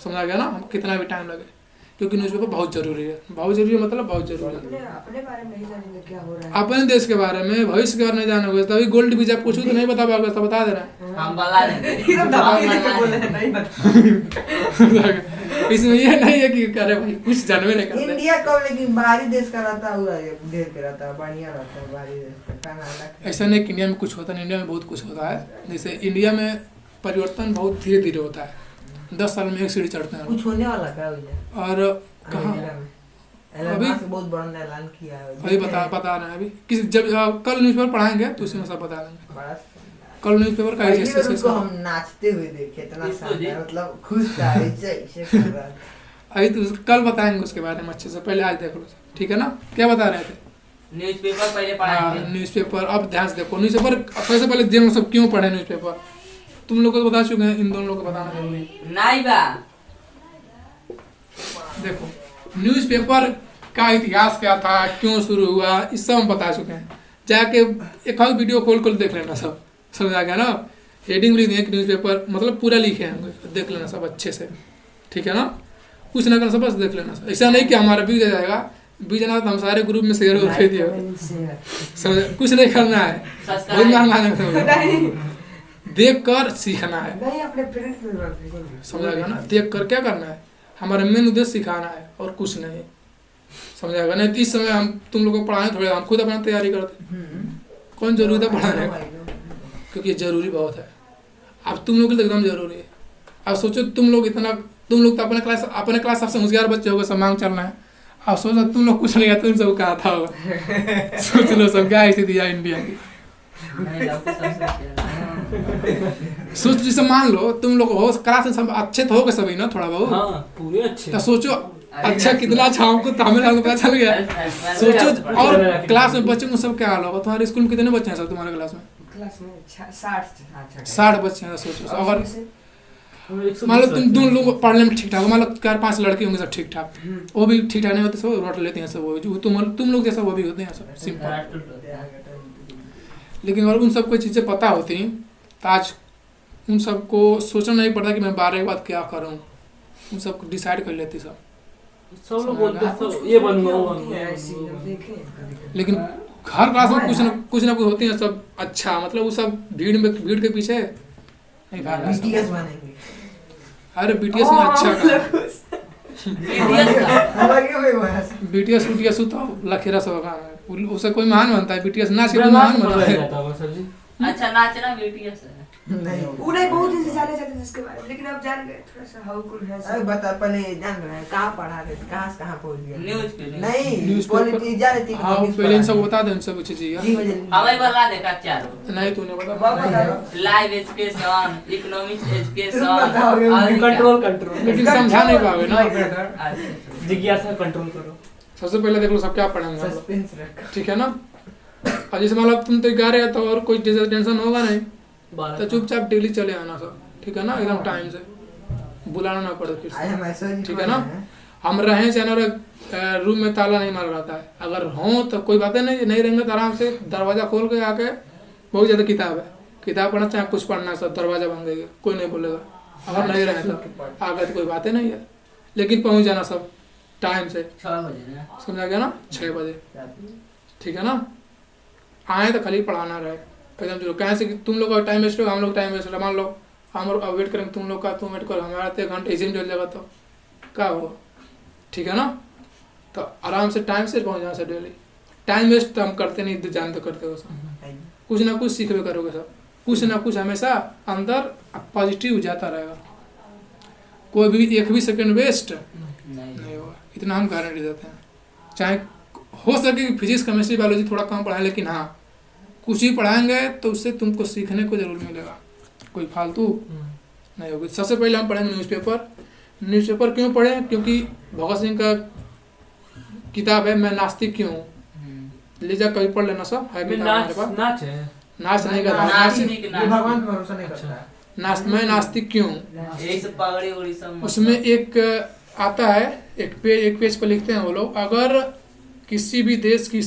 समझा गया ना, हम कितना भी टाइम लगे, क्योंकि न्यूज़पेपर बहुत जरूरी है। बहुत जरूरी है मतलब बहुत जरूरी है। अपने बारे में नहीं जानेंगे क्या हो रहा है। अपने देश के बारे में, भविष्य के बारे में जानोगे तभी गोल्ड वीजा पूछू तो नहीं बता पाओगे, तो बता दे रहे हैं। हम बता देंगे। एकदम दबा के लेके बोल रहे हैं, नहीं बता। इसमें ये नहीं है कि अरे भाई कुछ जानवे नहीं करते। इंडिया कब लेकिन बाहरी देश का रहता है, पूरा ढेर के रहता है, बढ़िया रहता है बाहरी देश का खाना अलग। ऐसा नहीं कि इंडिया में कुछ होता है, इंडिया में बहुत कुछ होता है। जैसे इंडिया में परिवर्तन बहुत धीरे धीरे होता है, 10 साल में एक सीढ़ी चढ़ते हैं। कुछ होने वाला क्या भैया? और कहाँ अभी बहुत बड़ा ऐलान किया है अभी बता रहे हैं अभी किस जब कल न्यूज़पेपर पढ़ाएंगे तो उसमें सब बता देंगे। बड़ा कल न्यूज़पेपर का पहली बार ऐसे उसको हम नाचते हुए देखे, इतना इसको जी? शानदार, मतलब खुश था ऐसे ऐसे कर रहा था। अभी तो कल बताएंगे उसके बारे में अच्छे से, पहले आज देख लो ठीक है ना। क्या बता रहे थे? न्यूज़पेपर पहले हाँ, पढ़ाएंगे। न्यूज़पेपर। अब ध्यान से देखो न्यूज़पेपर सबसे पहले देख लो सब क्यों पढ़े न्यूज़पेपर। तुम लोग को बता चुके हैं, इन दोनों लोग को बताना जरूरी है। नहीं बा। देखो न्यूज़पेपर का इतिहास क्या था, क्यों शुरू हुआ, इस सब हम बता चुके हैं। जाके एक और वीडियो खोल देख लेना सब, समझ आ गया ना। हेडिंग भी दिए कि न्यूज़पेपर मतलब पूरा लिखे हैं, देख लेना सब अच्छे से, ठीक है ना। कुछ ना करना सब बस देख लेना सब। ऐसा नहीं कि हमारा व्यू जाएगा, व्यू जाना तो हम सारे ग्रुप में शेयर कर दिए, समझ। कुछ नहीं करना है, बहुत मार मारने देख कर सीखना है, नहीं अपने फ्रेंड्स में बात करेंगे। समझ आ गया ना। देख कर क्या करना है, हमारा मेन उद्देश्य सिखाना है और कुछ नहीं, समझ आएगा। नहीं इस समय हम तुम लोगों को पढ़ाएं थोड़े, हम खुद अपना तैयारी करते हैं। कौन जरूरी था पढ़ाने का, क्योंकि ये जरूरी बहुत है। अब तुम लोग के लिए एकदम जरूरी है। अब सोचो तुम लोग तो अपने क्लास सबसे होशियार बच्चे हो गए, सब मांग चलना है। अब सोचो तुम लोग कुछ नहीं है, तुम सब कहा था होगा। सोच लो सब क्या स्थिति है इंडिया की। नहीं, आपको सबसे अच्छा लगा। सोच जैसे मान लो तुम लोग हो क्लास में सब अच्छे तो हो गए सभी ना थोड़ा बहुत, हाँ पूरे अच्छे। तो सोचो अच्छा कितना अच्छा हमको तमिलनाडु में पता चल गया। सोचो और क्लास में बच्चों को सब क्या हाल होगा। तुम्हारे स्कूल में कितने बच्चे हैं सब तुम्हारे क्लास में? क्लास में 60 60 बच्चे हैं। सोचो अगर हम 120 मान लो तुम बच्चे दो हैं। लोग पढ़ने में ठीक ठाक हो, मान लो 4-5 लड़के होंगे सब ठीक ठाक, वो भी ठीक ठाक नहीं होते, सब रोट लेते हैं सब, वो जो तुम लोग जैसा वो भी होते हैं सब सिंपल। लेकिन अगर उन सबको चीज़ें पता होती तो आज उन सबको सोचना नहीं पड़ता कि मैं 12 के बाद क्या करूँ, उन सबको डिसाइड कर लेती सब। सब लोग बोलते हैं सब ये बनूंगा वो बनूंगा। लेकिन हर क्लास में कुछ ना कुछ होती है सब अच्छा, मतलब वो सब भीड़ के पीछे नहीं भाग रहा सब। BTS बनेंगे। अरे बीटीएस में अच्छा का लगे हुए वो ऐसे। बीटीएस तो लखेरा सब का है, उसे कोई महान बनता है बीटीएस नाच के मेरा महान नाम बनता रह है। जाता होगा सर जी। अच्छा नाचना BTS है। नहीं वो नहीं बहुत दिन से जाने चाहते थे इसके बारे में, लेकिन अब जान गए थोड़ा सा हाउकुल है अरे बता पहले जान रहे हैं कहाँ पढ़ा रहे थे, कहाँ से कहाँ पहुँच गए? न्यूज़ पे नहीं न्यूज़पेपर। पॉलिटिक्स जा रही थी। हाँ पहले इन सब बता दे, इन सब चीज़ें जी यार। मुझे हमें बता देखा चारो नहीं तूने बता। बता दो। लाइव एजुकेशन, इकोनॉमिक्स एजुकेशन बताओगे, और कंट्रोल लेकिन समझा नहीं पाओगे ना। अच्छा। जिज्ञासा कंट्रोल करो। सबसे पहले देख लो सब क्या पढ़ेंगे हम लोग, सस्पेंस रखा। ठीक है ना। और जैसे मान लो तुम तो गा रहे हो तो और कोई टेंशन होगा नहीं, तो चुपचाप डेली चले आना सब, ठीक है ना, एकदम टाइम से, बुलाना ना पड़े फिर आज से, हम ऐसा ही ठीक है ना। हम रहें चाहे ना रूम में ताला नहीं मार रहता है, अगर हों तो कोई बातें नहीं रहेंगे तो आराम से दरवाजा खोल के आके, बहुत ज़्यादा किताब है, किताब पढ़ना चाहे कुछ पढ़ना, सब दरवाजा बंद देगा, कोई नहीं बोलेगा। अगर नहीं रहे तो आगे तो कोई बातें नहीं है, लेकिन पहुँच जाना सब टाइम से, 6 बजे ना। समझा गया ना, 6 बजे, ठीक है ना। आए तो खाली पढ़ाना रहे एकदम जरूर, कहीं से कि तुम लोग का टाइम वेस्ट होगा, हम लोग टाइम वेस्ट होगा। मान लो हम अब वेट करेंगे तुम लोग का, तुम वेट करो, हमारा 1 घंटे इसी में चल जाएगा तो क्या होगा, ठीक है ना। तो आराम से टाइम से पहुँच जाना सब डेली। टाइम वेस्ट तो हम करते नहीं, जानते करते हो सब, कुछ ना कुछ सीखवे करोगे सब, कुछ ना कुछ हमेशा अंदर पॉजिटिव जाता रहेगा। कोई भी 1 भी सेकंड वेस्ट नहीं होगा, इतना हम गारंटी देते हैं। चाहे हो सके कि फिजिक्स केमिस्ट्री बायोलॉजी थोड़ा कम पढ़ाएं, लेकिन हाँ कुछ ही पढ़ाएंगे तो उससे तुमको सीखने को जरूर मिलेगा, कोई फालतू नहीं होगी। सबसे पहले हम पढ़ेंगे न्यूज़पेपर क्यों पढ़ें? क्योंकि भगत सिंह का किताब है मैं नास्तिक क्यों हूँ, ले जा कभी पढ़ लेना, सब है किताब हमारे पास। नाच है। नाच नहीं कर रहा, ये भगवान पर भरोसा नहीं करता है। मैं नास्तिक क्यों हूँ, यही सब पगड़ी उड़ी सब उसमें एक आता है, एक पेज पर लिखते हैं वो लोग, अगर किसी भी देश की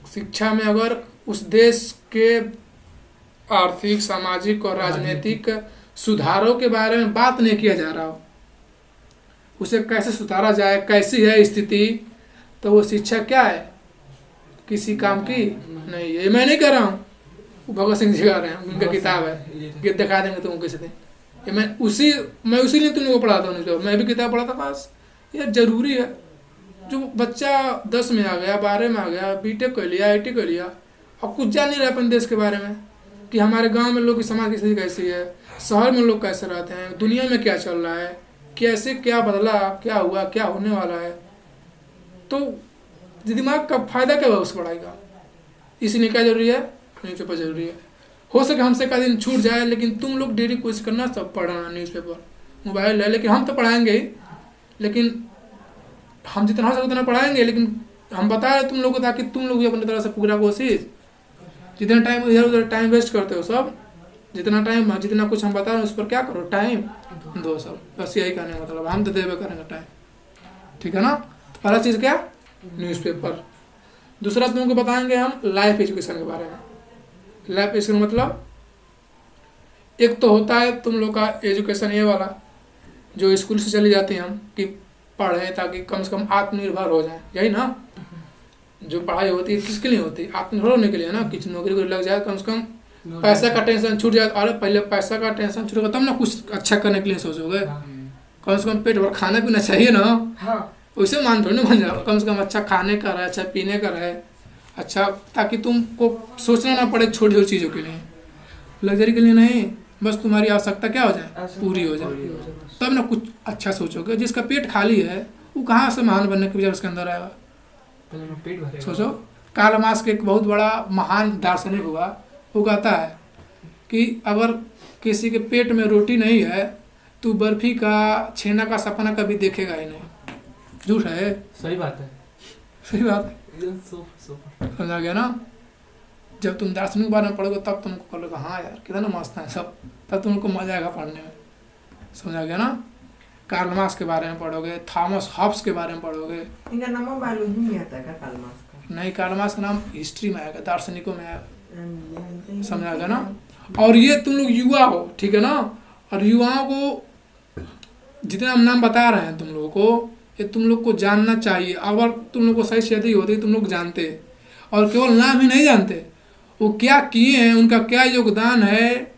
शिक्षा में अगर उस देश के आर्थिक, सामाजिक और राजनीतिक सुधारों के बारे में बात नहीं किया जा रहा हो, उसे कैसे सुधारा जाए, कैसी है स्थिति, तो वो शिक्षा क्या है, किसी काम की नहीं। ये मैं नहीं कह रहा हूँ, वो भगत सिंह जी कह रहे हैं, उनका किताब है, ये दिखा देंगे तुमको किसी दिन। ये मैं उसी लिए तुम लोगों को पढ़ाता हूँ, मैं भी किताब पढ़ाता पास। ये जरूरी है, जो बच्चा 10 में आ गया, 12 में आ गया, बीटेक कर लिया, IIT कर लिया, और कुछ जान नहीं रहा अपन देश के बारे में, कि हमारे गांव में लोग की समाज की स्थिति कैसी है, शहर में लोग कैसे रहते हैं, दुनिया में क्या चल रहा है, कैसे क्या बदला, क्या हुआ, क्या होने वाला है, तो दिमाग का फायदा क्या हुआ उस पढ़ाई का। इसलिए क्या जरूरी है, न्यूज़पेपर जरूरी है। हो सके हमसे का दिन छूट जाए, लेकिन तुम लोग डेली कोशिश करना सब पढ़ना न्यूज़पेपर, मोबाइल है, लेकिन हम तो पढ़ाएंगे ही, लेकिन हम जितना हो सके उतना पढ़ाएंगे, लेकिन हम बता रहे तुम लोग को ताकि तुम लोग भी अपनी तरह से पूरा कोशिश, जितना टाइम इधर उधर टाइम वेस्ट करते हो सब, जितना कुछ हम बता रहे हैं उस पर क्या करो, टाइम दो सब, बस यही कहने का मतलब, हम तो देवे करेंगे टाइम, ठीक है ना। पहला चीज़ क्या, न्यूज़पेपर। दूसरा तुमको बताएंगे हम लाइफ एजुकेशन के बारे में। लाइफ एजुकेशन मतलब एक तो होता है तुम लोग का एजुकेशन ये वाला, जो स्कूल से चली जाती हैं हम कि पढ़ें ताकि कम से कम आत्मनिर्भर हो जाए, यही ना। जो पढ़ाई होती है किसके लिए होती है, आत्मनिर्भर होने के लिए ना, किसी नौकरी को लग जाए, कम से कम पैसा का टेंशन छूट जाए। अरे पहले पैसा का टेंशन छूटेगा तब ना कुछ अच्छा करने के लिए सोचोगे, कम से कम पेट भर खाना पीना चाहिए ना। हाँ वैसे मान थोड़ी ना बन जाओ, कम से कम अच्छा खाने का रहे, अच्छा पीने का रहे, अच्छा, ताकि तुमको सोचना ना पड़े छोटी छोटी चीज़ों के लिए, लग्जरी के लिए नहीं, बस तुम्हारी आवश्यकता क्या हो जाए, पूरी हो जाए, तब ना कुछ अच्छा सोचोगे। जिसका पेट खाली है वो कहाँ से महान बनने के बजाय उसके अंदर आएगा। पेट भरेगा। सोचो, कार्ल मार्क्स के एक बहुत बड़ा महान दार्शनिक हुआ, वो कहता है कि अगर किसी के पेट में रोटी नहीं है तो बर्फी का छेना का सपना कभी देखेगा ही नहीं। झूठ है? सही बात है। सही बात है। एकदम सुपर। समझा गया ना? जब तुम दार्शनिक के बारे में पढ़ोगे तब तुमको लगेगा हाँ यार कितना मस्त है सब, तब तुमको मजा आएगा पढ़ने में। समझा गया ना? कार्ल मार्क्स के बारे में पढ़ोगे, थॉमस हॉब्स के बारे में पढ़ोगे। इनका नाम बायोलॉजी में आता है क्या कार्ल मार्क्स का? नहीं, कार्ल मार्क्स का नाम हिस्ट्री में आएगा, दार्शनिकों में आएगा। समझा गया ना? हाँ। और ये तुम लोग युवा हो, ठीक है ना? और युवाओं को जितने हम नाम बता रहे हैं तुम लोगों को, ये तुम लोग को जानना चाहिए। अगर तुम लोग को सही से यदि होती तुम लोग जानते, और केवल नाम ही नहीं जानते, वो क्या किए हैं, उनका क्या योगदान है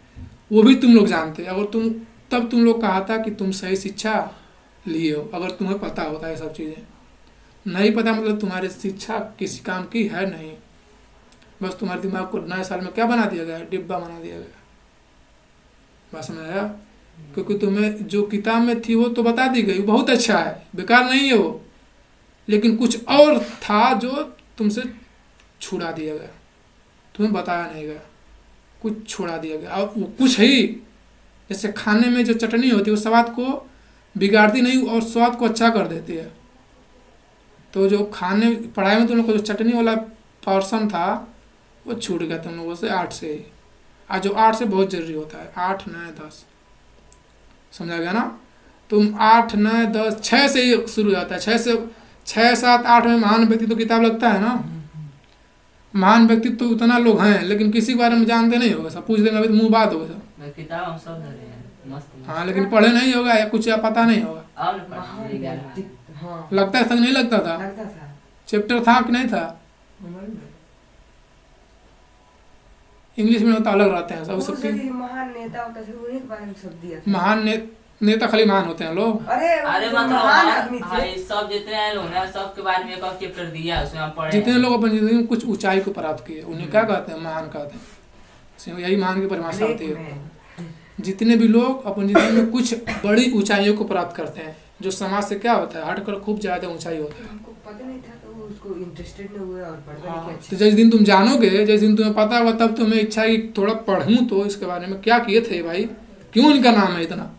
वो भी तुम लोग जानते। अगर तुम तब तुम लोग कहा था कि तुम सही शिक्षा लिए हो, अगर तुम्हें पता होता है सब चीज़ें। नहीं पता मतलब तुम्हारी शिक्षा किसी काम की है नहीं, बस तुम्हारे दिमाग को नए साल में क्या बना दिया गया, डिब्बा बना दिया गया। बस समझ आया? क्योंकि तुम्हें जो किताब में थी वो तो बता दी गई, बहुत अच्छा है, बेकार नहीं है वो, लेकिन कुछ और था जो तुमसे छुड़ा दिया गया, तुम्हें बताया नहीं गया, कुछ छोड़ा दिया गया। और वो कुछ ही, जैसे खाने में जो चटनी होती है वो स्वाद को बिगाड़ती नहीं और स्वाद को अच्छा कर देती है। तो जो खाने पढ़ाई में तुम लोग को जो चटनी वाला पोर्शन था वो छूट गया तुम लोगों से 8 से ही। आज जो 8 से बहुत जरूरी होता है, 8, 9, 10। समझा गया ना? तुम 8, 9, 10, 6 से ही शुरू हो जाता है। 6 से 6, 7, 8 में महान व्यक्ति तो किताब लगता है ना। महान व्यक्तित्व तो उतना लोग हैं, लेकिन किसी के बारे में जानते नहीं होगा, सब पूछ देंगे अभी तो मुँह बात होगा सब। किताब हम सब धरे हैं, मस्त मस्त। हाँ, लेकिन पढ़े नहीं होगा या कुछ या पता नहीं होगा। और पढ़ गया हाँ लगता है, नहीं लगता था? लगता था। चैप्टर था कि नहीं था? इंग्लिश में तो अलग रहते हैं सब। वो सबके जो महान नेता होता था वो एक बारे में सब दिया था। महान नेता खाली महान होते हैं लोग। अरे अरे वो मतलब महान आदमी हाँ, थे। ये सब जितने हैं लोग ना, सबके बारे में एक और चैप्टर दिया, उसमें हम पढ़े जितने हैं। लोग अपनी जिंदगी में कुछ ऊंचाई को प्राप्त किए उन्हें क्या कहते हैं? महान कहते हैं। यही महान की परिभाषा होती ग्रेट है। मैन। जितने भी लोग अपनी जिंदगी में कुछ बड़ी ऊंचाइयों को प्राप्त करते हैं, जो समाज से क्या होता है, हटकर खूब ज्यादा ऊंचाई होता है। हमको पता नहीं था तो वो उसको इंटरेस्टेड नहीं हुआ और पढ़ने हाँ, की तो अच्छी। जिस दिन तुम जानोगे, जिस दिन तुम्हें पता होगा, तब तुम्हें इच्छा है कि थोड़ा पढ़ूं तो इसके बारे में क्या किए थे भाई, क्यों इनका नाम है इतना,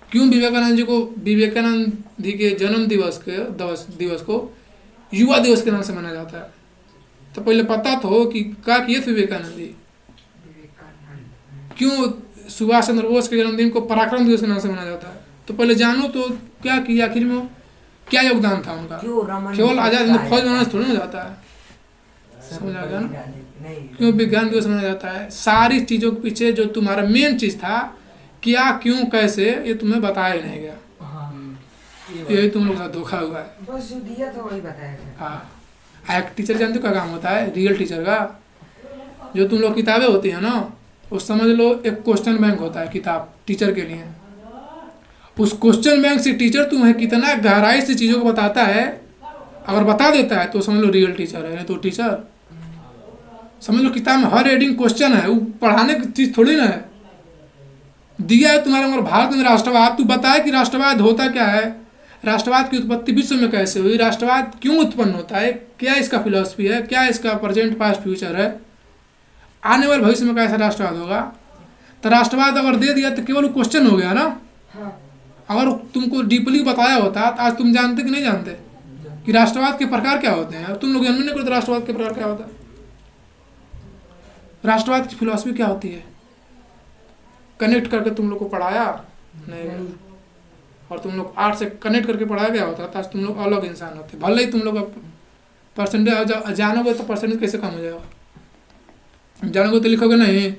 क्यों विवेकानंद जी को, विवेकानंद जी के जन्म दिवस को युवा दिवस के नाम से माना जाता है। तो पहले पता तो हो कि क्या किए थे विवेकानंद जी, क्यों सुभाष चंद्र बोस के जन्मदिन को पराक्रम दिवस के नाम से माना जाता है। तो पहले जानो तो क्या किया, आखिर में क्या योगदान था उनका। केवल आजाद हिंद फौज बनाने से थोड़ी ना जाता है। समझ आ गया ना? क्यों विज्ञान दिवस मनाया जाता है? सारी चीज़ों के पीछे जो तुम्हारा मेन चीज़ था, क्या, क्यों, कैसे, ये तुम्हें बताया ही नहीं गया। यही तुम लोग का धोखा हुआ है। बस जो दिया था वही बताया था। हाँ, एक टीचर जानते हो क्या काम होता है? रियल टीचर का, जो तुम लोग किताबें होती है ना, वो समझ लो एक क्वेश्चन बैंक होता है किताब टीचर के लिए। उस क्वेश्चन बैंक से टीचर तुम्हें कितना गहराई से चीज़ों को बताता है, अगर बता देता है तो समझ लो रियल टीचर है। नहीं तो टीचर समझ लो किताब में हर हेडिंग क्वेश्चन है, वो पढ़ाने की चीज़ थोड़ी ना है। दिया है तुम्हारे मगर भारत में राष्ट्रवाद, तू बताए कि राष्ट्रवाद होता क्या है, राष्ट्रवाद की उत्पत्ति विश्व में कैसे हुई, राष्ट्रवाद क्यों उत्पन्न होता है, क्या इसका फिलॉसफी है, क्या इसका प्रेजेंट पास्ट फ्यूचर है, आने वाले भविष्य में कैसा राष्ट्रवाद होगा। तो राष्ट्रवाद अगर दे दिया तो केवल क्वेश्चन हो गया ना। हाँ अगर तुमको डीपली बताया होता तो आज तुम जानते कि नहीं जानते कि राष्ट्रवाद के प्रकार क्या होते हैं। तुम लोग जन्म नहीं करते राष्ट्रवाद के प्रकार क्या होता है, राष्ट्रवाद की फिलॉसफी क्या होती है, कनेक्ट करके तुम लोग को पढ़ाया नहीं गया। और तुम लोग आर्ट से कनेक्ट करके पढ़ाया गया होता तो आज तुम लोग अलग इंसान होते। भले ही तुम लोग परसेंटेज जानोगे तो परसेंटेज कैसे कम हो जाएगा, जानोगे तो लिखोगे नहीं।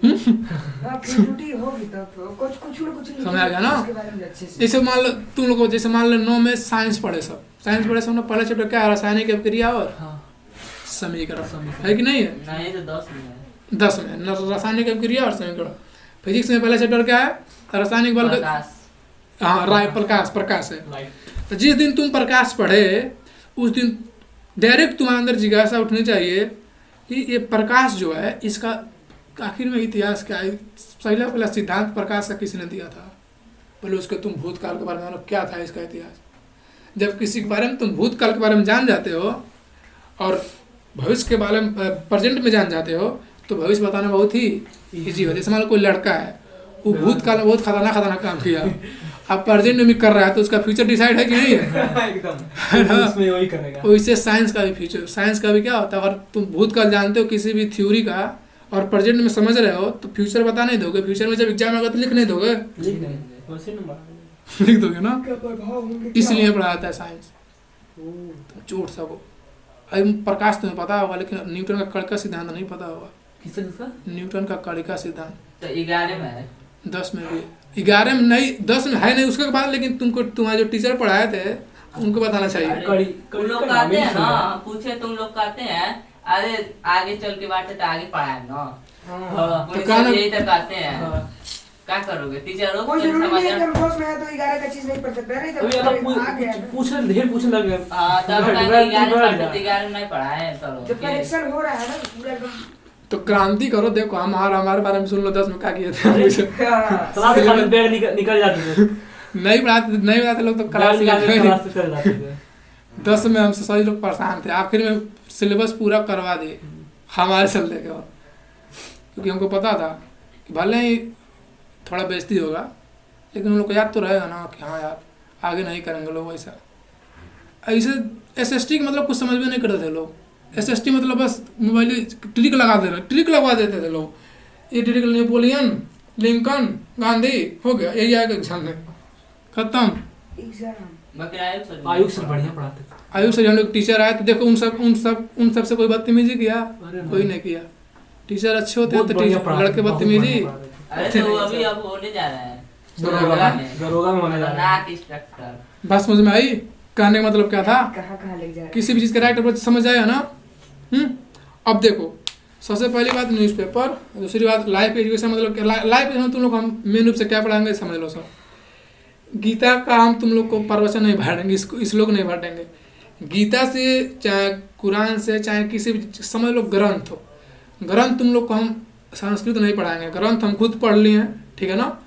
त्रुटि होगी तब कुछ ना कुछ समझ आ गया ना? उसके बारे में अच्छे से। जैसे मान लो तुम लोग को, जैसे मान लो 9 में साइंस पढ़े, सब साइंस पढ़े, सब पहला चैप्टर क्या है, रासायनिक अभिक्रिया और समीकरण है कि नहीं है? नहीं तो 10 में है। 10 में रासायनिक अभिक्रिया और समीकरण। फिजिक्स में पहला चैप्टर क्या है, रासायनिक बल। प्रकाश। हाँ, प्रकाश है। तो जिस दिन तुम प्रकाश पढ़े उस दिन डायरेक्ट तुम्हारे अंदर जिज्ञासा उठनी चाहिए कि ये प्रकाश जो है इसका आखिर में इतिहास क्या है। पहला सिद्धांत प्रकाश का किसने दिया था, बोले उसके तुम भूतकाल के बारे में जानो, क्या था इसका इतिहास। जब किसी के बारे में तुम भूतकाल के बारे में जान जाते हो और भविष्य के बारे में प्रेजेंट में जान जाते हो तो भविष्य बताना बहुत ही ईजी होता है। जैसे मान लो कोई लड़का है, वो भूतकाल में बहुत खतरनाक काम किया, अब प्रेजेंट में भी कर रहा है, तो उसका फ्यूचर डिसाइड है कि नहीं है? एकदम उसमें वही करेगा। वैसे साइंस का भी फ्यूचर, साइंस का भी क्या होता है, अगर तुम भूतकाल जानते हो किसी भी थ्योरी का और प्रेजेंट में समझ रहे हो तो फ्यूचर बता नहीं दोगे, फ्यूचर में जब एग्जाम आएगा तो लिख नहीं दोगे, लिख दोगे ना, क्या प्रभाव होंगे, क्या इसलिए पढ़ाता है साइंस। झूठ सब अभी प्रकाश तुम्हें पता होगा, लेकिन न्यूटन का कण का सिद्धांत नहीं पता होगा। किसका? न्यूटन का कण का सिद्धांत तो 11 में है। 10 में भी, 11 में नहीं, 10 में है नहीं उसके बाद, लेकिन तुमको तुम्हारे जो टीचर पढ़ाए थे उनको बताना चाहिए। तुम लोग कहते हैं ना, पूछे तुम लोग कहते हैं अरे आगे चल के बात है तो आगे पढ़ाए ना, तो कहना यही तो कहते हैं। क्या करोगे टीचर लोग? कोई जरूरी नहीं है कि हम 10 में है तो 11 का चीज नहीं पढ़ सकते। अरे अभी जब अलग आ गया ना, पूछने ढेर पूछने लगे। हाँ तब कहेंगे 11 में नहीं पढ़ाए, चलो जब कनेक्शन हो रहा है ना पूरा एकदम। तो क्रांति करो, देखो हमारे बारे में सुन लो, 10 में क्या किए थे। क्लास से खाली बैग निकल जाते थे। नहीं पढ़ाते लोग तो क्लास क्लास से चले जाते थे। 10 में हमसे सभी लोग परेशान थे, आखिर में सिलेबस पूरा करवा दिए हमारे चलते के बाद, क्योंकि हमको पता था कि भले ही थोड़ा बेइज्जती होगा, लेकिन उन लोग को याद तो रहेगा ना कि हाँ यार आगे नहीं करेंगे लोग वैसा। ऐसे SST का मतलब कुछ समझ में नहीं करते थे लोग। SST मतलब बस मोबाइल ट्रिक लगा दे रहे, ट्रिक लगवा देते थे लोग, ये ट्रिक नेपोलियन, लिंकन, गांधी हो गया, यही आएगा एग्जाम में, खत्म। एग्जाम आयुष सर बढ़िया पढ़ाते थे। आयुष से हम लोग टीचर आए तो देखो उन सब से कोई बदतमीजी किया? कोई नहीं किया। टीचर अच्छे होते हैं तो टीचर लड़के बदतमीजी। अरे तो अभी अब होने जा रहा है दरोगा में होने जा रहा है। इंस्ट्रक्टर। बात समझ में आई? कहने का मतलब क्या था? कहाँ ले जा रहे किसी भी चीज़ का राइट अप्रोच समझ आया ना? अब देखो, सबसे पहली बात न्यूज़पेपर, दूसरी बात लाइफ एजुकेशन। मतलब लाइफ एजुकेशन तुम लोग हम मेन रूप से क्या पढ़ाएंगे समझ लो सब। गीता का हम तुम लोग को प्रवचन नहीं बांटेंगे, इस लोग नहीं बांटेंगे। गीता से चाहे कुरान से चाहे किसी भी समझ लो ग्रंथ हो, ग्रंथ तुम लोग को हम संस्कृत नहीं पढ़ाएंगे, ग्रंथ हम खुद पढ़ लिए हैं, ठीक है ना।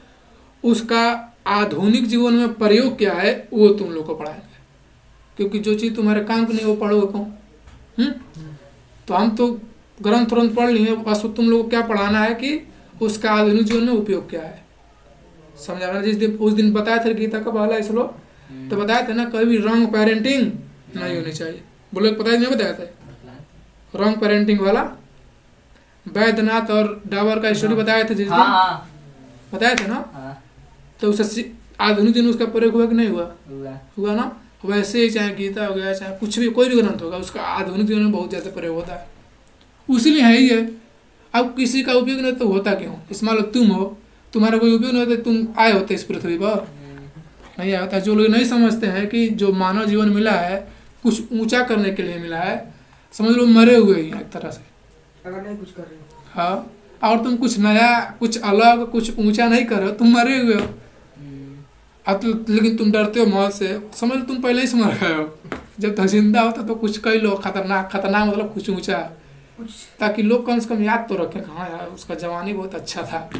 उसका आधुनिक जीवन में प्रयोग क्या है वो तुम लोग को पढ़ाएंगे, क्योंकि जो चीज़ तुम्हारे काम की नहीं वो पढ़ोगे कौन? तो हम तो ग्रंथ तुरंत पढ़ लिए, बस तुम लोग को क्या पढ़ाना है कि उसका आधुनिक जीवन में उपयोग क्या है, समझा ना। उस दिन बताया था गीता का पहला श्लोक, तो बताया था ना कभी भी रॉन्ग पेरेंटिंग नहीं होनी चाहिए। बोलो पता ही नहीं बताया था रॉन्ग पेरेंटिंग वाला? वैद्यनाथ और डाबर का स्टोरी बताया था जिस दिन, बताया था ना। तो उससे आधुनिक दिन उसका प्रयोग हुआ कि नहीं हुआ ना। वैसे ही चाहे गीता हो गया, चाहे कुछ भी कोई भी ग्रंथ होगा, उसका आधुनिक जीवन में बहुत ज़्यादा प्रयोग होता है, उसीलिए है ही है। अब किसी का उपयोग नहीं तो होता क्यों? इस मान लो तुम हो, तुम्हारा कोई उपयोग नहीं होता, तुम आए होते इस पृथ्वी पर? नहीं आया होता। जो लोग नहीं समझते हैं कि जो मानव जीवन मिला है कुछ ऊंचा करने के लिए मिला है, समझ लो मरे हुए ही एक तरह से, अगर नहीं कुछ कर रहे हो। हाँ, और तुम कुछ नया, कुछ अलग, कुछ ऊंचा नहीं कर रहे हो, तुम मरे हुए हो। अब तो लेकिन तुम डरते हो मौत से, समझ लो तुम पहले ही मर गए हो। जब तक जिंदा होता तो कुछ कई लोग खतरनाक मतलब कुछ ऊंचा, ताकि लोग कम से कम याद तो रखें, हाँ यार उसका जवानी बहुत अच्छा था,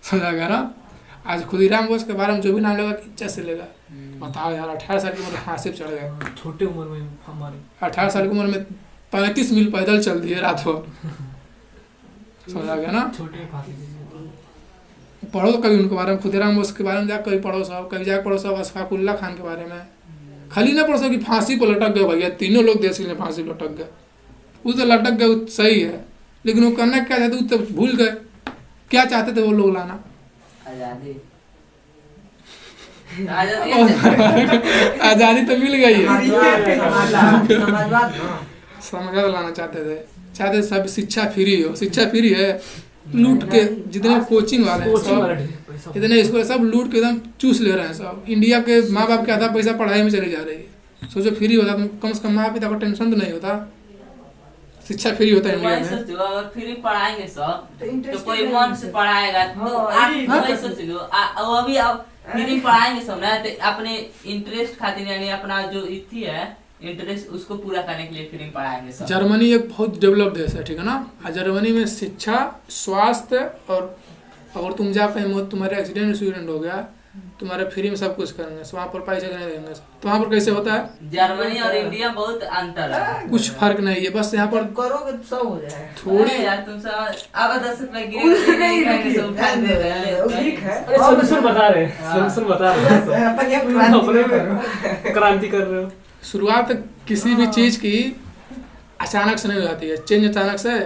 समझा गया ना। आज खुदीराम बोस के बारे में जो भी नाम लेगा इज्जत से लेगा। बताओ यार 18 साल की उम्र में फांसी पे चढ़ गए, छोटे उम्र में हमारे 18 साल की उम्र में 35 मील पैदल चल दिए रात भर, समझा गया ना। छोटे फांसी पढ़ो कभी उनके बारे में, खुदीराम बोस के बारे में जाकर कभी पढ़ो सब, कभी जाकर पढ़ो सब अशफाकुल्ला खान के बारे में। खाली ना पढ़ो सब कि फांसी पर लटक गए भैया, तीनों लोग देश के लिए फांसी पर लटक गए। वो तो लटक गए, वो सही है, लेकिन वो करना क्या चाहते वो तो भूल गए। क्या चाहते थे वो लोग लाना? आजादी। आज़ादी तो मिल गई है, समाजवाद समाजवाद लाना चाहते सब शिक्षा फ्री हो। शिक्षा फ्री है, लूट के जितने कोचिंग वाले हैं सब, इतने स्कूल सब लूट के एकदम चूस ले रहे हैं सब। इंडिया के माँ बाप के आधा पैसा पढ़ाई में चली जा रही है। सोचो फ्री होता तो कम से कम माँ पिता को टेंशन तो नहीं होता। शिक्षा फ्री होता है इंडिया में। अगर फ्री पढ़ाएंगे सब तो तो इंटरेस्ट कोई मन से पढ़ाएगा, तो आप वही सोच लो। अभी आप फ्री पढ़ाएंगे सब ना, तो अपने इंटरेस्ट खातिर यानी अपना जो इथी है इंटरेस्ट उसको पूरा करने के लिए फ्री पढ़ाएंगे सब। जर्मनी एक बहुत डेवलप देश है, ठीक है ना। जर्मनी में शिक्षा, स्वास्थ्य, और अगर तुम जा कहीं तुम्हारे एक्सीडेंट हो गया तुम्हारे फ्री में सब कुछ करेंगे, वहाँ पर पैसे नहीं देंगे। तो वहाँ पर कैसे होता है, जर्मनी और इंडिया बहुत अंतर है। कुछ फर्क नहीं है, बस यहाँ पर जब करोगे तो सब हो जाएगा। थोड़ी अरे यार तुम सब अब 10 रुपए गिरे नहीं खाने से उठा दे रहे हैं। ठीक है। अरे सोल्यूशन बता रहे हैं, सोल्यूशन बता रहे हैं। अपन ये तुम क्रांति अपने करो। क्रांति कर रहे हो। शुरुआत किसी भी चीज़ की अचानक से नहीं हो जाती है, चेंज अचानक से।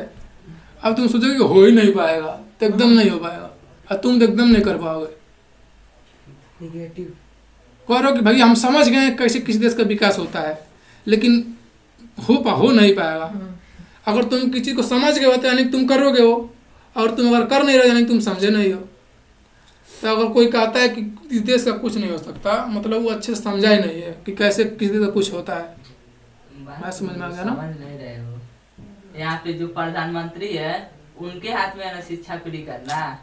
अब तुम सोचोगे कि हो ही नहीं पाएगा, तो एकदम नहीं हो पाएगा, और तुम तो एकदम नहीं कर पाओगे। निगेटिव करो कि भाई हम समझ गए कैसे किसी देश का विकास होता है, लेकिन हो नहीं पाएगा। अगर तुम किसी चीज़ को समझ गए हो तो यानी तुम करोगे हो, और तुम अगर कर नहीं रहे यानी तुम समझे नहीं हो। तो अगर कोई कहता है कि इस देश का कुछ नहीं हो सकता, मतलब वो अच्छे से समझा ही नहीं है कि कैसे किसी देश का कुछ होता है। बात समझ में आ गया ना? समझ नहीं रहे हो। यहाँ पे जो प्रधानमंत्री है उनके हाथ में है ना शिक्षा फ्री करना।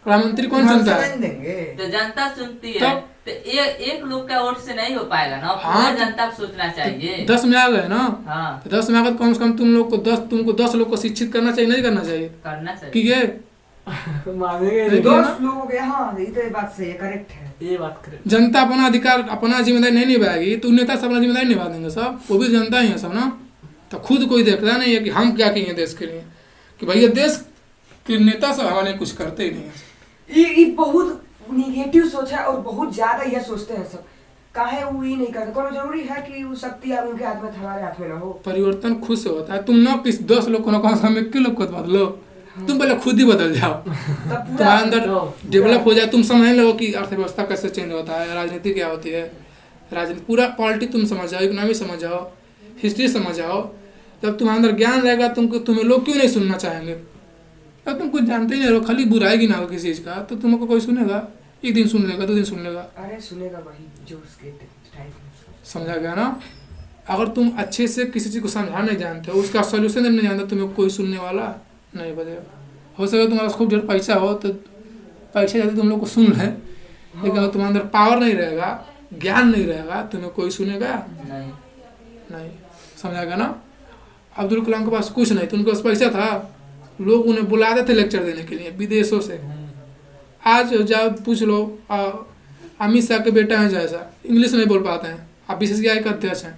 प्रधानमंत्री कौन हम चुनता है? समझ देंगे। तो जनता चुनती है, तब? तो एक लोग का वोट से नहीं हो पाएगा ना, हाँ, पूरा जनता को सोचना चाहिए। 10 में आ गए ना, हाँ, तो 10 में आकर कम से कम तुमको 10 लोग को शिक्षित करना चाहिए, नहीं करना चाहिए करना कि चाहिए। ये मानेंगे नहीं। 10 लोगों के, हाँ ये तो बात सही है, करेक्ट है। ये बात करें। जनता अपना अधिकार अपना जिम्मेदारी नहीं निभाएगी तो नेता सब अपना जिम्मेदारी निभा देंगे, सब वो भी जनता ही है सब ना। तो खुद कोई देखता नहीं है कि हम क्या किए देश के लिए, कि भैया देश के नेता सब हमारे कुछ करते ही नहीं है। ये बहुत निगेटिव सोच है और बहुत ज्यादा यह सोचते हैं सब। काहे वो ये नहीं करते, कोनो जरूरी है कि वो शक्ति अब उनके हाथ में हमारे हाथ में ना हो। परिवर्तन खुद से होता है। तुम ना किस 10 लोग को ना कम से कम 1 लोग को बदलो, तुम पहले खुद ही बदल जाओ, तब पूरा तुम्हारे अंदर डेवलप हो जाए। तुम समझ लो कि अर्थव्यवस्था कैसे चेंज होता है, राजनीति क्या होती है, राजनीति पूरा पॉलिटी तुम समझ जाओ, इकोनॉमी समझ जाओ, हिस्ट्री समझ जाओ। जब तुम्हारे अंदर ज्ञान रहेगा तुम्हें लोग क्यों नहीं सुनना चाहेंगे। अब तुम कुछ जानते ही नहीं हो, खाली बुराई की ना हो किसी चीज़ का, तो तुमको कोई सुनेगा? एक दिन सुन लेगा, 2 दिन सुन लेगा, अरे सुनेगा वही जो उसके टाइप में। समझा गया ना? अगर तुम अच्छे से किसी चीज़ को समझा नहीं जानते हो, उसका सोल्यूशन नहीं जानते, तुम्हें कोई सुनने वाला नहीं बजेगा। हो सके तुम्हारा खूब ढेर पैसा हो तो पैसा जाते तुम लोग को सुन ले, लेकिन अगर तुम्हारे अंदर पावर नहीं रहेगा, ज्ञान नहीं रहेगा, तुम्हें कोई सुनेगा नहीं। समझा गया ना? अब्दुल कलाम के पास कुछ नहीं था, उनके पास पैसा था, लोग उन्हें बुलाते थे लेक्चर देने के लिए विदेशों से। आज जाओ पूछ लो, अमित शाह के बेटा हैं जैसा, इंग्लिश नहीं बोल पाते हैं, आप बीसीसीआई का अध्यक्ष हैं,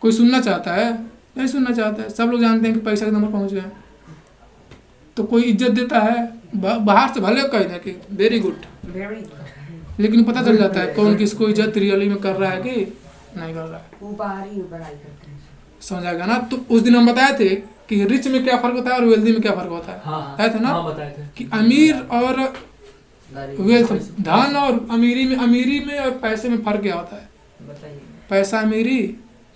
कोई सुनना चाहता है? नहीं सुनना चाहता है। सब लोग जानते हैं कि पैसा के नंबर पहुंच गए, तो कोई इज्जत देता है? बाहर से भले कह दें कि वेरी गुड, लेकिन पता चल जाता है कौन किसको इज्जत रियली में कर रहा है कि नहीं कर रहा है। वो बाहरी बड़ाई करते हैं। समझा गया ना? तो उस दिन हम बताए थे कि रिच में क्या फर्क होता है और वेल्दी में क्या फर्क होता है। हाँ, बताए थे ना? हाँ, बताए थे कि अमीर और वेल्थ, धन और अमीरी में और पैसे में फर्क क्या होता है? बताइए। पैसा अमीरी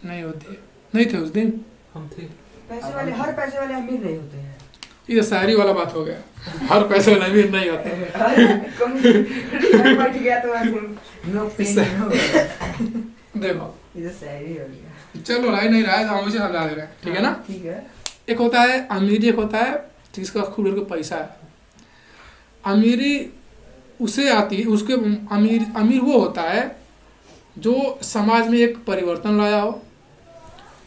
नहीं होती है। नहीं थे उस दिन? हम थे। पैसे वाले, हर पैसे वाले अमीर नहीं होते हैं। ये शायरी वाला बात हो गया, हर पैसे वाला अमीर नहीं होता। बैठ गया तो नो पेन नो गेन। देखो ये तो शायरी हो गया। चलो रहा ही नहीं रहा है, हम उसे समझा दे रहे हैं, ठीक है ना? ठीक है। एक होता है अमीरी, एक होता है जिसका खूब का पैसा है। अमीरी उसे आती है, उसके अमीर वो होता है जो समाज में एक परिवर्तन लाया हो,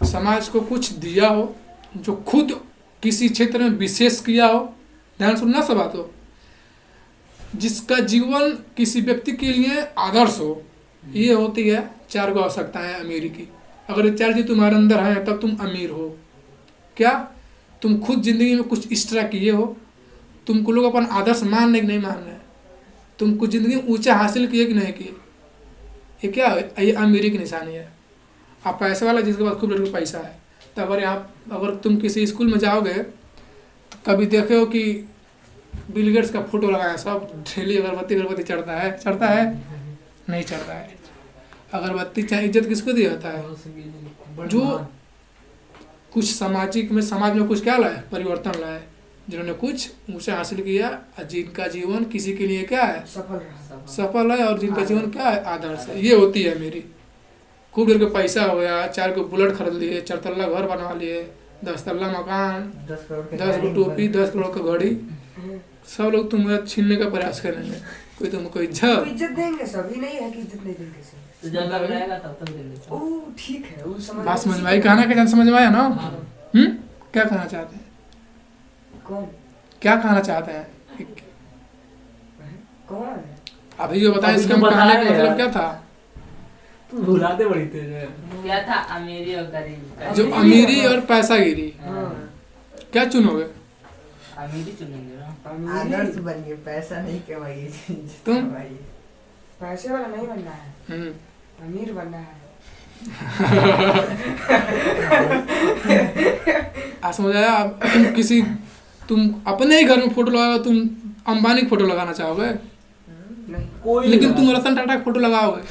समाज को कुछ दिया हो, जो खुद किसी क्षेत्र में विशेष किया हो। ध्यान सुनना सब बात हो, जिसका जीवन किसी व्यक्ति के लिए आदर्श हो। ये होती है 4 गो आवश्यकताएं अमीरी की। अगर ये 4 चीज तुम्हारे अंदर है तब तुम अमीर हो। क्या? तुम खुद जिंदगी में कुछ इस तरह किए हो, तुमको लोग अपन आदर्श मान रहे कि नहीं मान रहे, तुम कुछ जिंदगी में ऊंचा हासिल किए कि नहीं किए, ये क्या है? ये अमीरी की निशानी है। आप पैसे वाला जिसके पास खूब ढेर पैसा है, तो अगर तुम किसी स्कूल में जाओगे तो कभी देखे हो कि बिल गेट्स का फोटो लगाया, सब डेली अगरबत्ती चढ़ता है? नहीं चढ़ता है। अगरबत्ती चाहे इज्जत किसको दिया जाता है? जो कुछ समाज में कुछ क्या लाए, परिवर्तन लाए, जिन्होंने कुछ मुझसे हासिल किया, जिनका जीवन किसी के लिए क्या है, सफल है, और जिनका जीवन क्या है, आदर्श है। ये होती है मेरी। खूब ढेर का पैसा हो गया, 4 को बुलेट खरीद लिए, 4 तल्ला घर बनवा लिए, 10 तल्ला मकान, 10 को टोपी, 10 करोड़ का घड़ी, सब लोग तुम्हें छीनने का प्रयास करेंगे। कोई तुमको इज्जत देंगे, सभी नहीं है कि इज्जत नहीं देंगे सब। तो जब लग रहेगा तब तक देंगे। ओ ठीक है, वो समझ बात समझ में आई? कहना क्या समझ में आया ना? क्या कहना चाहते हैं? कौन क्या कहना चाहते हैं? कौन अभी जो बताया अभी इसका जो कहने का बताया मतलब यार। क्या था? तुम भुलाते बड़ी तेज है। क्या था अमीरी और गरीब जो अमीरी और पैसागिरी, हाँ, क्या चुनोगे? अमीरी चुनेंगे ना। आदर्श बनिए, पैसा नहीं कमाइए। तुम? कमाइए। पैसे वाला नहीं बनना है, हम्म। अमीर बनना है। आज समझ आया? अब तुम अपने ही घर में फोटो लगाओ, तुम अंबानी की फोटो लगाना चाहोगे, नहीं, कोई लेकिन नहीं तुम लगा। रतन टाटा की फोटो लगाओगे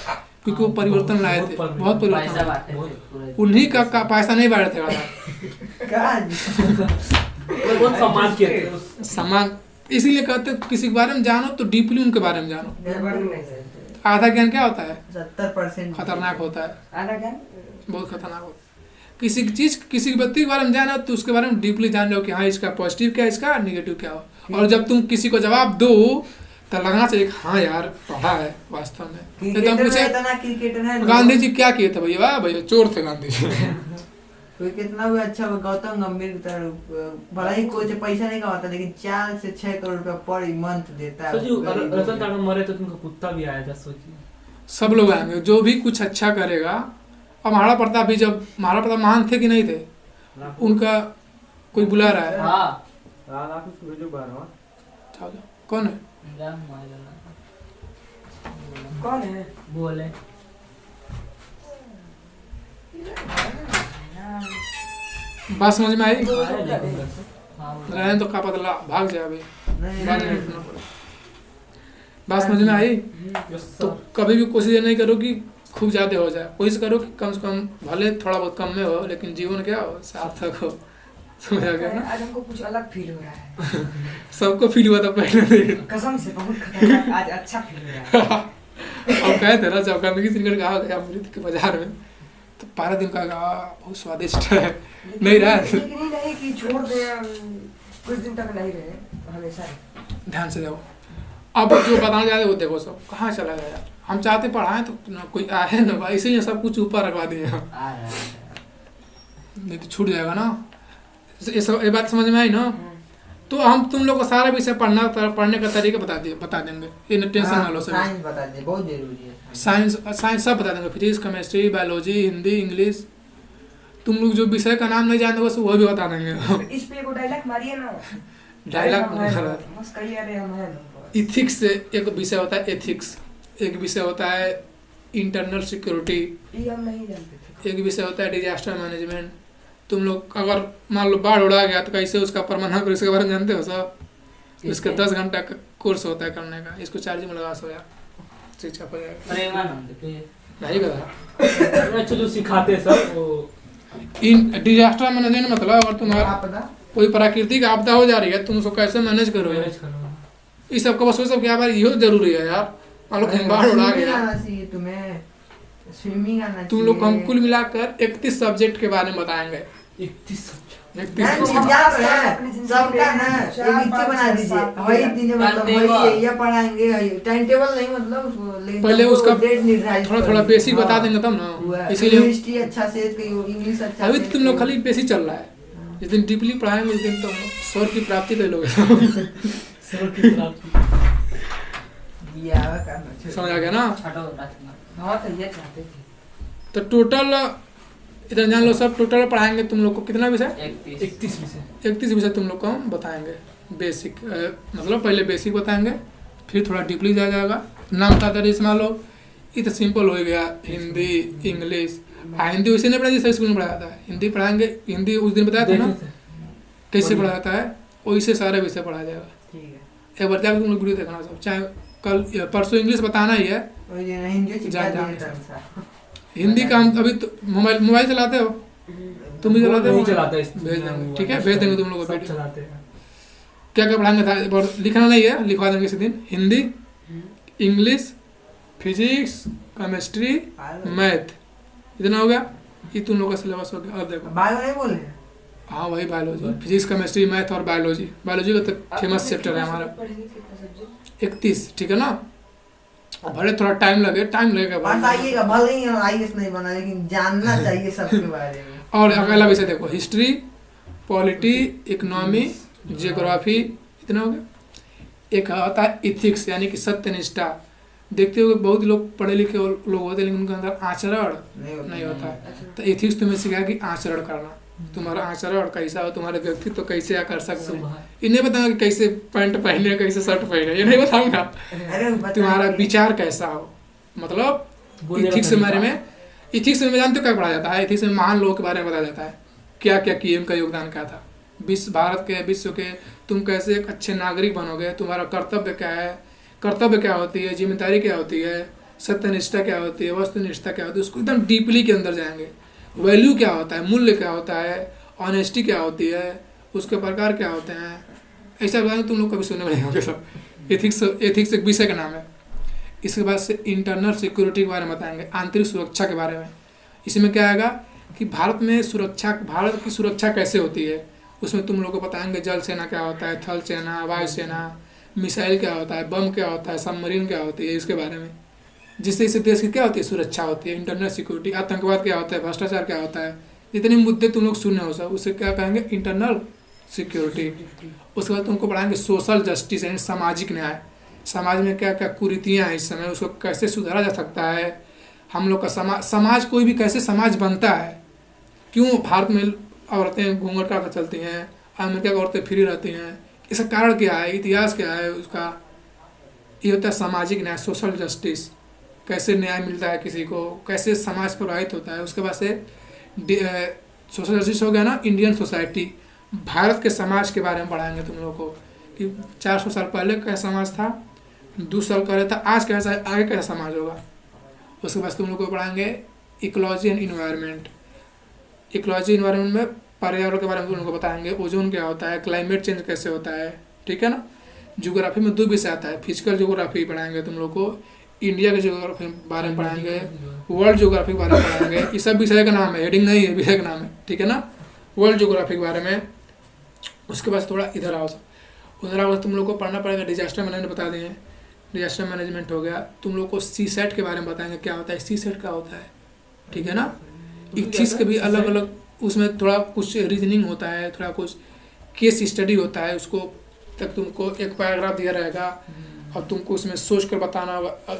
क्योंकि वो परिवर्तन लाए थे, बहुत पैसा परिवर्तन। बांटे थे पूरे। उन्हीं का पैसा नहीं बांटे थे, वो बहुत सम्मान किए थे उस- सम्मान। इसीलिए कहते हैं किसी के बारे में जानो तो डीपली उनके बारे में जानो। गड़बड़ नहीं है। आधा ज्ञान क्या होता है? 70% खतरनाक होता है, आधा क्या? बहुत खतरनाक होता है। किसी की चीज, किसी व्यक्ति के बारे में जाना तो उसके बारे में डीपली जान लो कि हाँ इसका पॉजिटिव क्या है, इसका निगेटिव क्या हो। और जब तुम किसी को जवाब दो तो लगना चाहिए कि हाँ यार पढ़ा है वास्तव में। नहीं तो हम क्रिकेटर में पूछे इतना क्रिकेटर है, गांधी जी क्या किए थे? भैया भैया चोर थे गांधी जी। कोई कितना भी अच्छा हो, गौतम गंभीर की तरह भला ही कोई से पैसा नहीं कमाता, लेकिन 4 से 6 करोड़ रुपया पर मंथ देता है। सोचिए गरीबों रतन को। टाटा मरे तो तुमका कुत्ता भी आया था, सोचिए। सब लोग आएंगे जो भी कुछ अच्छा करेगा। अब महाराणा प्रताप भी, जब महाराणा प्रताप महान थे कि नहीं थे, उनका कोई बुला रहा है। हाँ जाओ, जाओ। कौन है? जा, मार देना। कौन है? बोले बात समझ में आई? आया लेकिन घर से। हाँ बोले। रहने तो का पता भाग जाए अभी, नहीं, बाद में नहीं, उठना पड़े। बात समझ में आई? यस तो सर। कभी भी कोशिश ये नहीं करो कि खूब ज्यादा हो जाए, कोशिश करो कि कम से कम भले थोड़ा बहुत कम में हो, लेकिन जीवन क्या हो, सार्थक हो। समझ आ गया ना? आज हमको कुछ अलग फील हो रहा है, सबको फील हुआ था पहले दिन। कसम से बहुत खतरनाक, आज अच्छा फील हो रहा है। अब कहे थे ना जब गंदगी से निकल के आ गया अमृत के बाजार में, तो 12 दिन का बहुत स्वादिष्ट है। नहीं रहा है। लेकिन ये नहीं कि छोड़ दे, कुछ दिन तक नहीं रहे, हमेशा रहे। ध्यान से देखो, अब जो बताना चाहते वो देखो, सब कहाँ चला गया यार। हम चाहते पढ़ाएं तो ना कोई आए ना भाई, इसीलिए सब कुछ ऊपर रखवा दिए हम, आ रहा है। नहीं तो छूट जाएगा ना। ये बात समझ में आई ना? तो हम तुम लोग को सारा विषय पढ़ने का तरीका बता देंगे, ये टेंशन ना लो। सब साइंस बता दे, बहुत जरूरी है। साइंस सब बता देंगे, physics, chemistry, biology, Hindi, English. तुम लोग जो विषय का नाम नहीं जानते बस वो भी बता देंगे। इस पे एगो डायलॉग मारिए ना। डायलॉग नहीं अरे खड़ा। बस कहिए, अरे हम हैं। इथिक्स एक विषय होता है, एथिक्स एक विषय होता है, इंटरनल सिक्योरिटी ये हम नहीं जानते थे। एक विषय होता है, डिजास्टर मैनेजमेंट। तुम लोग अगर मान लो बाढ़ उड़ा गया तो कैसे उसका प्रबंधन करो, इसके बारे में जानते हो सब? इसका 10 घंटा का कोर्स होता है करने का, इसको चार्ज में लगा सो यार, शिक्षा हो जाएगा। प्रेमानंद के नहीं करा अच्छा जो सिखाते हैं सर वो इन डिजास्टर मैनेजमेंट मतलब अगर तुम्हारा आपदा कोई प्राकृतिक आपदा हो जा रही है तुम उसको कैसे मैनेज करोगे, मैनेज करना। इस सबका बस वो सब क्या बात, ये जरूरी है यार। मान लो कहीं बाढ़ उड़ा स्विमिंग गया, आना चाहिए तुम्हें, स्विमिंग आना चाहिए। तुम लोग को हम कुल मिलाकर 31 सब्जेक्ट के बारे में बताएंगे। 31 नहीं, 31 नहीं, क्या है? सबका ना एक नीचे बना दीजिए, वही दिन मतलब वही ये पढ़ाएंगे, टाइम टेबल नहीं मतलब उसको, लेकिन पहले सबको उसका डेट निर्धारित थोड़ा कर थोड़ा दीजिए। बेसिक बता हाँ, देंगे तब हुआ। ना, इसीलिए हिस्ट्री अच्छा से इंग्लिश अच्छा अभी से तो तुम लोग खाली बेसिक चल रहा है। जिस दिन डीपली पढ़ाएंगे उस दिन तो स्वर की प्राप्ति कर लोगे। सर की प्राप्ति। ये आवा करना चाहिए। समझ आ गया ना? छठो राजकुमार। हाँ तो ये चाहते थे। तो टोटल इधर जान लो सब, टोटल पढ़ाएंगे तुम लोग को कितना विषय? 31 विषय 31 विषय तुम लोग को हम बताएंगे। बेसिक मतलब पहले बेसिक बताएंगे, फिर थोड़ा डीपली जाएगा। नाम का दर मान लो ये तो सिंपल हो गया, हिंदी, इंग्लिश। हिंदी वैसे नहीं पढ़ाया जैसे स्कूल में पढ़ाया था, हिंदी पढ़ाएंगे। हिंदी उस दिन बताया था ना देखे थे। कैसे पढ़ाया जाता है, वैसे सारे विषय पढ़ाया जाएगा। ठीक है, एक बार जाकर तुम लोग वीडियो देखना सब, चाहे कल परसों इंग्लिश बताना ही है। वही जो हिंदी चिपका जान- दिए जान- संसार। हिंदी का हम अभी तो मोबाइल चलाते हो, तुम भी वो चलाते हो? नहीं चलाता इस भेज देंगे, ठीक है, भेज देंगे तुम लोग को सब वीडियो। चलाते हैं। क्या क्या पढ़ाएंगे था, एक बार लिखना नहीं है, लिखवा देंगे इसी दिन। Hindi, English, physics, chemistry, math, इतना हो गया। ये तुम लोग का सिलेबस हो गया। अब देखो, बायो नहीं बोल रहे? हाँ वही बायोलॉजी, फिजिक्स, केमिस्ट्री, मैथ और बायोलॉजी। बायोलॉजी का तो फेमस चैप्टर है हमारा। पढ़ेंगे कितना सब्जेक्ट? 31, ठीक है ना? भले थोड़ा टाइम लगेगा बताइएगा, भले ही आईएएस नहीं बना, लेकिन जानना चाहिए सबके बारे में। और अगला विषय देखो, हिस्ट्री, पॉलिटी, इकोनॉमी, जियोग्राफी, इतना हो गया। एक होता है इथिक्स यानी कि सत्यनिष्ठा, देखते हो कि बहुत लोग पढ़े लिखे लोग होते हैं लेकिन उनके अंदर आचरण नहीं होता है। तो एथिक्स तुम्हें सिखाया कि आचरण करना, तुम्हारा आचरण कैसा हो, तुम्हारे व्यक्तित्व तो कैसे आकर्षक बने। ये नहीं बताऊंगा कि कैसे पैंट पहने कैसे शर्ट पहने, ये नहीं बताऊंगा। तुम्हारा विचार कैसा हो, मतलब इथिक्स के बारे में। इथिक्स में जानते हो क्या पढ़ा जाता है? इथिक्स में महान लोगों के बारे में बताया जाता है, क्या क्या किए, उनका योगदान क्या था भारत के विश्व के। तुम कैसे एक अच्छे नागरिक बनोगे, तुम्हारा कर्तव्य क्या है, कर्तव्य क्या होती है, जिम्मेदारी क्या होती है, सत्यनिष्ठा क्या होती है, वस्तुनिष्ठा क्या होती है, उसको एकदम डीपली के अंदर जाएंगे। वैल्यू क्या होता है, मूल्य क्या होता है, ऑनेस्टी क्या होती है, उसके प्रकार क्या होते हैं, ऐसा बताएंगे। तुम लोग कभी सुने नहीं होंगे सब। एथिक्स एक विषय का नाम है। इसके बाद से इंटरनल सिक्योरिटी के बारे में बताएंगे, आंतरिक सुरक्षा के बारे में। इसमें क्या आएगा कि भारत की सुरक्षा कैसे होती है, उसमें तुम लोग को बताएंगे जल सेना क्या होता है, थल सेना, वायु सेना, मिसाइल क्या होता है, बम क्या होता है, सबमरीन क्या होती है, इसके बारे में। जिससे इस देश की क्या होती है, सुरक्षा होती है। इंटरनल सिक्योरिटी, आतंकवाद क्या होता है, भ्रष्टाचार क्या होता है, जितने मुद्दे तुम लोग सुने हो सब, उसे क्या कहेंगे, इंटरनल सिक्योरिटी। उसके बाद तुमको पढ़ाएंगे सोशल जस्टिस यानी सामाजिक न्याय। समाज में क्या क्या कुरीतियाँ हैं इस समय, उसको कैसे सुधारा जा सकता है। हम लोग का समाज कोई भी कैसे समाज बनता है, क्यों भारत में औरतें घूंघट कर चलती हैं, अमेरिका की औरतें फ्री रहती हैं, इसका कारण क्या है, इतिहास क्या है उसका। ये होता है सामाजिक न्याय, सोशल जस्टिस, कैसे न्याय मिलता है किसी को, कैसे समाज प्रभावित होता है। उसके बाद से सोशल जस्टिस हो गया ना, इंडियन सोसाइटी, भारत के समाज के बारे में पढ़ाएंगे तुम लोगों को कि 400 साल पहले कैसा समाज था, 2 साल पहले था, आज कैसा है, आगे कैसा समाज होगा। उसके बाद तुम लोग को पढ़ाएंगे ecology and environment. Ecology environment में पर्यावरण के बारे में तुम लोग को बताएंगे, ओजोन क्या होता है, क्लाइमेट चेंज कैसे होता है, ठीक है ना। ज्योग्राफी में 2 विषय आता है, फिजिकल ज्योग्राफी पढ़ाएंगे तुम लोग को, इंडिया के ज्योग्राफी के बारे में पढ़ाएंगे, वर्ल्ड ज्योग्राफी के बारे में पढ़ाएंगे। ये सब विषय का नाम है, हेडिंग नहीं है, विषय का नाम है, ठीक है ना, वर्ल्ड ज्योग्राफी के बारे में। उसके बाद थोड़ा इधर आओ, तुम लोग को पढ़ना पड़ेगा डिजास्टर मैनेजमेंट, बता देंगे डिजास्टर मैनेजमेंट हो गया। तुम लोग को सीसेट के बारे में बताएंगे क्या होता है, सीसेट क्या होता है, ठीक है ना। इथिक्स के भी अलग अलग, उसमें थोड़ा कुछ रीजनिंग होता है, थोड़ा कुछ केस स्टडी होता है। उसको तक तुमको एक पैराग्राफ दिया रहेगा और तुमको उसमें सोच कर बताना होगा।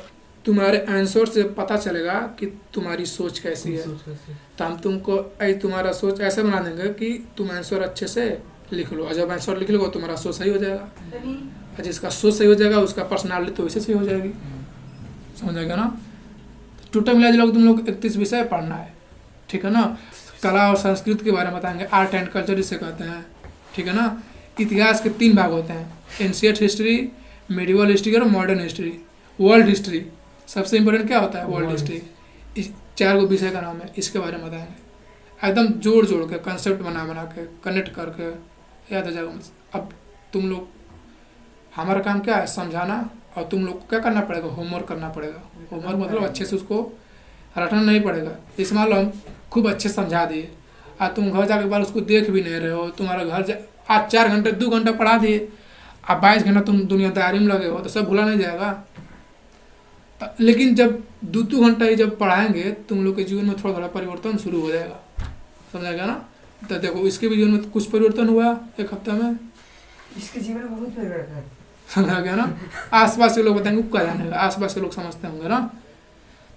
तुम्हारे आंसर से पता चलेगा कि तुम्हारी सोच कैसी है। तो हम तुमको तुम्हारा सोच ऐसे बना देंगे कि तुम आंसर अच्छे से लिख लो, और जब आंसर लिख लो तुम्हारा सोच सही हो जाएगा, और जिसका सोच सही हो जाएगा उसका पर्सनालिटी तो वैसे सही हो जाएगी, समझ आएगा ना। टोटल मिला जुला तुम लोग 31 विषय पढ़ना है, ठीक है ना। कला और संस्कृति के बारे में बताएंगे, आर्ट एंड कल्चर जिसे कहते हैं, ठीक है ना। इतिहास के 3 भाग होते हैं, एंशिएंट हिस्ट्री, मेडिवल हिस्ट्री और मॉडर्न हिस्ट्री। वर्ल्ड हिस्ट्री सबसे इंपॉर्टेंट क्या होता है, वर्ल्ड हिस्ट्री। इस 4 विषय का नाम है, इसके बारे में बताएंगे एकदम जोड़ के, कंसेप्ट बना के, कनेक्ट करके याद हो जाएगा। अब तुम लोग, हमारा काम क्या है, समझाना, और तुम लोग को क्या करना पड़ेगा, होमवर्क करना पड़ेगा। होमवर्क मतलब अच्छे से उसको रटना नहीं पड़ेगा। इस मान लो हम खूब अच्छे समझा दिए, आज तुम घर जाके बाद उसको देख भी नहीं रहे हो, तुम्हारा घर आज 4 घंटे 2 घंटा पढ़ा दिए, अब 22 घंटा तुम दुनियादारी में लगे हो, तो सब भूला नहीं जाएगा। लेकिन जब 2 घंटा ही जब पढ़ाएंगे, तुम लोग के जीवन में थोड़ा परिवर्तन शुरू हो जाएगा, समझाएगा ना। तो देखो इसके भी जीवन में कुछ परिवर्तन हुआ 1 हफ्ता में, इसके जीवन में बहुत परिवर्तन है, समझा गया ना। आसपास के लोग बताएंगे क्या जानेगा, आसपास के लोग समझते होंगे ना,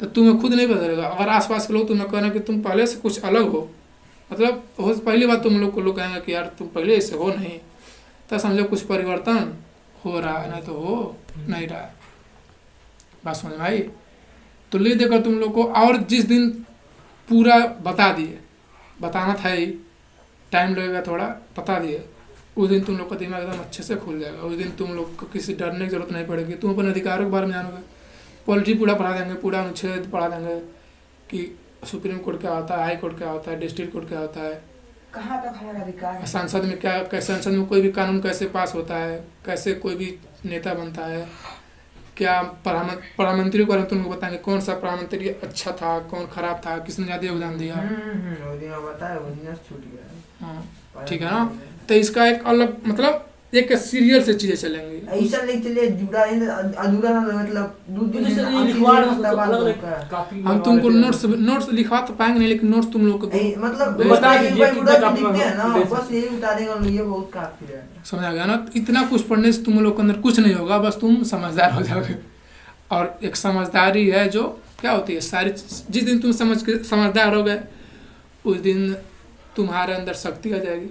तो तुम्हें खुद नहीं बदलेगा। अगर आसपास के लोग तुम्हें कहना कि तुम पहले से कुछ अलग हो, मतलब हो पहली बात तुम लोग को लोग कहेंगे कि यार तुम पहले ऐसे हो नहीं, तो समझो कुछ परिवर्तन हो रहा है, नहीं तो हो नहीं रहा है। बात समझ में आई। तो ले देकर तुम लोग को, और जिस दिन पूरा बता दिए, बताना था ही, टाइम लगेगा थोड़ा, बता दिए, उस दिन तुम लोग का दिमाग एकदम अच्छे से खुल जाएगा। उस दिन तुम लोग को किसी डरने की जरूरत नहीं पड़ेगी, तुम अपने अधिकारों के बारे में जानोगे। पॉलिटी पूरा पढ़ा देंगे, पूरा अनुच्छेद पढ़ा देंगे कि सुप्रीम कोर्ट क्या होता है, हाई कोर्ट क्या होता है, डिस्ट्रिक्ट कोर्ट क्या होता है, कहाँ तक हमारा अधिकार है, संसद में क्या, कैसे संसद में कोई भी कानून कैसे पास होता है, कैसे कोई भी नेता बनता है, क्या प्रधानमंत्री को तुमको बताएंगे कौन सा प्रधानमंत्री अच्छा था, कौन खराब था, किसने ज़्यादा योगदान दिया। हाँ ठीक है ना। तो इसका एक अलग मतलब एक सीरियल से चीजें चलेंगी, ऐसा नहीं चले जुड़ा अधूरा ना, मतलब हम तुमको नोट्स लिखवा तो पाएंगे नहीं, लेकिन नोट्स तुम लोग को मतलब बस यही उतारेंगे, ये बहुत काफी है, समझा गया ना। इतना कुछ पढ़ने से तुम लोग के अंदर कुछ नहीं होगा, बस तुम समझदार हो जाओगे। और एक समझदारी है जो क्या होती है सारी जिस दिन तुम समझदार हो गए उस दिन तुम्हारे अंदर शक्ति आ जाएगी।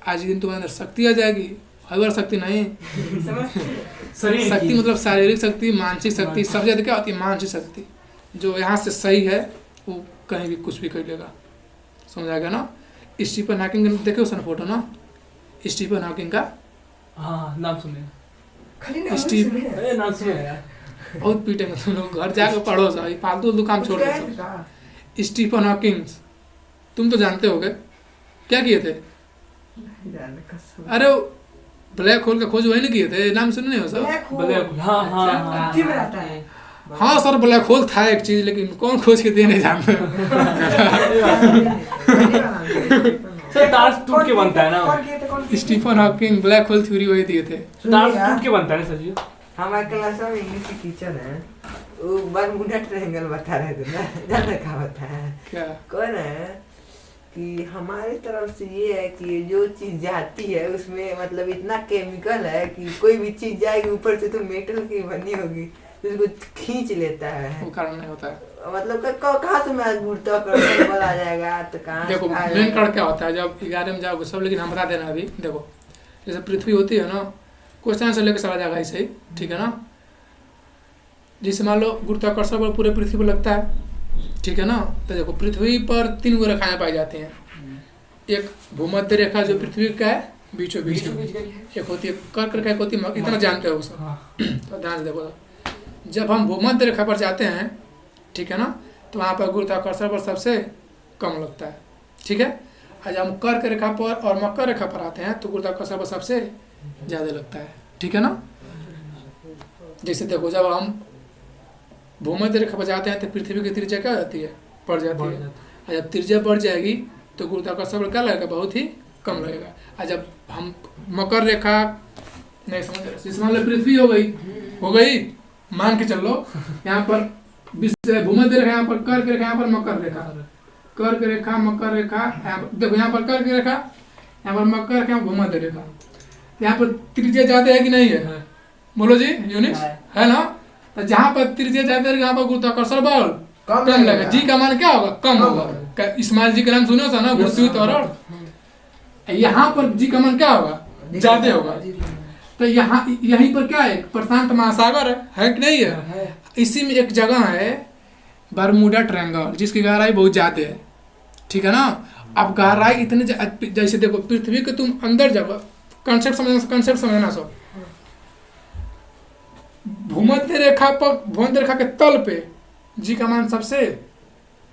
आज दिन तुम्हारे अंदर शक्ति आ जाएगी, हर शक्ति नहीं, शरीर शक्ति की। मतलब शारीरिक शक्ति, मानसिक शक्ति। सबसे ज्यादा क्या होती है? मानसिक शक्ति। जो यहाँ से सही है वो कहीं भी कुछ भी कर लेगा, समझ आ गया ना। स्टीफन हॉकिंग देखे उसने फोटो ना, स्टीफन हॉकिंग का हाँ नाम सुने, खाली नाम स्टीव- सुने हैं। नाम सुने यार। बहुत पीटेंगे तुम लोग, घर जाकर पढ़ो सब, फालतू काम छोड़ क्या दो है सब। का? स्टीफन हॉकिंग तुम तो जानते होगे क्या किए थे? जाने कसम। अरे ब्लैक होल का खोज वही नहीं किए थे, नाम सुने नहीं हो सब? Black hole. ब्लैक हाँ हाँ हाँ पृथ्वी में रहता है। हाँ सर ब्लैक होल था एक चीज, लेकिन कौन खोज के दिए नहीं जानते। सर तार टूट के बनता है ना, कौन किए थे, कौन किए थे? Stephen Hawking black hole theory वही दिए थे। तार टूट के बनता है ना सर जी। हमारे क्लास में इंग्लिश की टीचर है, वो बरमुडा ट्रायंगल बता रहे थे ना, जाने का बता है क्या? कौन है कि हमारी तरफ से ये है कि जो चीज जाती है उसमें मतलब इतना केमिकल है कि कोई भी चीज जाएगी ऊपर से तो मेटल की बनी होगी तो उसको खींच लेता है। वो कारण नहीं होता है। मतलब कहाँ से मैं गुरुत्वाकर्षण बल आ जाएगा तो कहाँ देखो से आ मेन जाएगा? कारण क्या होता है जब 11 में जाओगे सब, लेकिन हम बता देना अभी। देखो जैसे पृथ्वी होती है ना, क्वेश्चन से लेकर चला जाएगा ऐसे ही, ठीक है ना। जैसे मान लो गुरुत्वाकर्षण बल पूरे पृथ्वी पर लगता है, ठीक है ना। तो देखो पृथ्वी पर 3 गो रेखाएं पाई जाती हैं। एक भूमध्य रेखा जो पृथ्वी का है बीचों बीच में, एक होती है कर्क रेखा, एक होती है इतना जानते हो सब। तो ध्यान से देखो, जब हम भूमध्य रेखा पर जाते हैं, ठीक है ना, तो वहाँ पर गुरुत्वाकर्षण बल सबसे कम लगता है, ठीक है। और जब हम कर्क रेखा पर और मकर रेखा पर आते हैं तो गुरुत्वाकर्षण बल सबसे ज़्यादा लगता है, ठीक है ना। जैसे देखो जब हम भूमध्य रेखा पर जाते हैं तो पृथ्वी की त्रिज्या क्या हो जाती है? बढ़ जाती है। और जब त्रिज्या बढ़ जाएगी तो गुरुत्वाकर्षण बल क्या लगेगा? बहुत ही कम लगेगा। और जब हम मकर रेखा नहीं समझ रहे, जैसे मान लो पृथ्वी हो गई मान के चल लो, यहाँ पर भूमध्य रेखा, यहाँ पर कर्क रेखा, यहाँ पर मकर रेखा, कर्क रेखा मकर रेखा, देखो यहाँ पर कर्क रेखा, यहाँ पर मकर रेखा, भूमध्य रेखा। यहाँ पर त्रिज्या ज्यादा है कि नहीं है? बोलो जी यूनिट्स है ना। तो जहाँ पर त्रिज्या ज्यादा है यहाँ पर गुरुत्वाकर्षण बल कम लगेगा। जी का मान क्या होगा? कम होगा। इस्माइल जी का नाम सुनो था ना, गुरुत्वीय त्वरण। यहाँ पर जी का मान क्या होगा? ज्यादा होगा। तो यहाँ यहीं पर क्या है? प्रशांत महासागर है कि नहीं है? इसी में एक जगह है बरमूडा ट्रायंगल जिसकी गहराई बहुत ज्यादा है, ठीक है ना। अब गहराई इतने जैसे देखो पृथ्वी के तुम अंदर जाओ, कंसेप्ट समझना सब। भूमध्य रेखा के तल पे जी का मान सबसे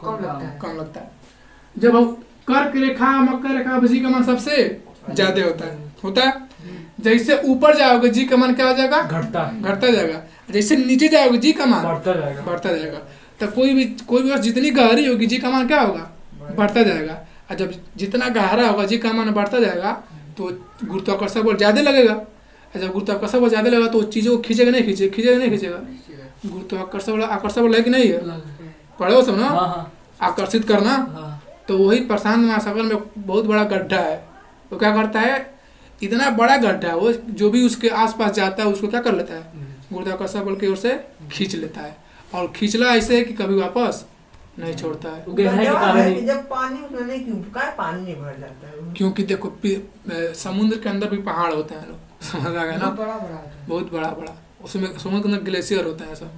कम लगता है। जब हम कर्क रेखा मकर रेखा जी का मान सबसे ज्यादा होता है। जैसे ऊपर जाओगे जी का मान क्या हो जाएगा? घटता जाएगा। जैसे नीचे जाओगे जी का मान बढ़ता जाएगा। तो कोई भी वस्तु जितनी गहरी होगी जी का मान क्या होगा? बढ़ता जाएगा। और जब जितना गहरा होगा जी का मान बढ़ता जाएगा तो गुरुत्वाकर्षण बल ज्यादा लगेगा। और जब गुरुत्वाकर्षण बल ज्यादा लगेगा तो चीजों को खींचेगा नहीं खींचेगा। गुरुत्वाकर्षण बल आकर्षण बल है कि नहीं है? पढ़ो सब ना, आकर्षित करना। तो वही प्रशांत महासागर में बहुत बड़ा गड्ढा है। वो क्या करता है? इतना बड़ा गड्ढा है वो, जो भी उसके आसपास जाता है उसको क्या कर लेता है? गुरुत्वाकर्षण बल की ओर से खींच लेता है। और खींचला ऐसे है कि कभी वापस नहीं छोड़ता है। जब पानी उसमें नहीं, क्यों पानी नहीं भर जाता है? क्योंकि देखो समुद्र के अंदर भी पहाड़ होते हैं लोग, समझ आ गया ना। बहुत बड़ा उसमें समुद्र के अंदर ग्लेशियर होते हैं सब,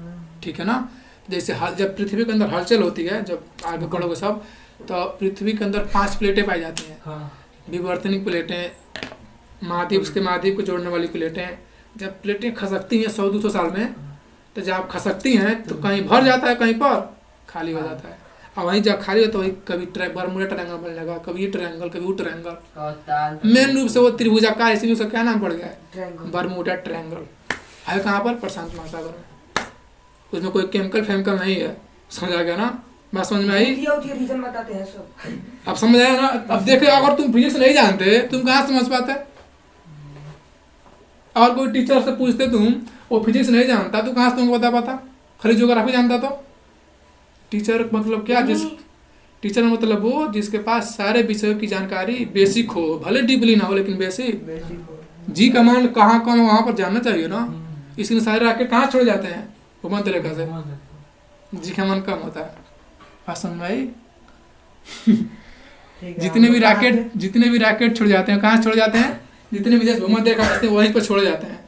ठीक है ना। जैसे जब पृथ्वी के अंदर हलचल होती है, जब आगे बढ़ोगे सब, तो पृथ्वी के अंदर 5 प्लेटें पाई जाती हैं। विवर्तनिक प्लेटें, महाद्वीप के महाद्वीप को जोड़ने वाली प्लेटें। जब प्लेटें खसकती हैं 100-200 साल में, तो जब खसकती हैं तो कहीं भर जाता है, कहीं पर खाली हो जाता है। और वहीं जब खाली होता है वही कभी बरमूडा ट्रायंगल बनने लगा, कभी ये ट्रायंगल कभी वो ट्रायंगल। मेन रूप से वो त्रिभुजाकार, इसीलिए उसका क्या नाम पड़ गया है? Bermuda triangle. है कहाँ पर? प्रशांत महासागर में। उसमें कोई केमिकल नहीं है, समझ आ गया ना। बात समझ में आई? रीजन बताते हैं सब। अब समझ आया ना। अब देखो अगर तुम फिजिक्स नहीं जानते तुम कहाँ समझ पाते? और कोई टीचर से पूछते तुम, वो फिजिक्स नहीं जानता तो कहाँ से तुमको बता पाता? खाली ज्योग्राफी जानता तो? टीचर मतलब क्या? टीचर मतलब वो जिसके पास सारे विषयों की जानकारी बेसिक हो, भले डीपली ना हो लेकिन बेसिक। जी का मान कहाँ वहाँ पर जानना चाहिए ना। इसलिए सारे रॉकेट कहाँ छोड़े जाते हैं? घुमाते रेखा से घुमा सकते हो। जी का मन कम होता है। बात समझ में आई? ठीक है, जितने हम भी लोग कहाँ रैकेट जितने भी रैकेट छोड़ जाते हैं, कहाँ छोड़ जाते हैं? जितने भी देश भूमध्य रेखा बसते हैं वहीं पर छोड़े जाते हैं।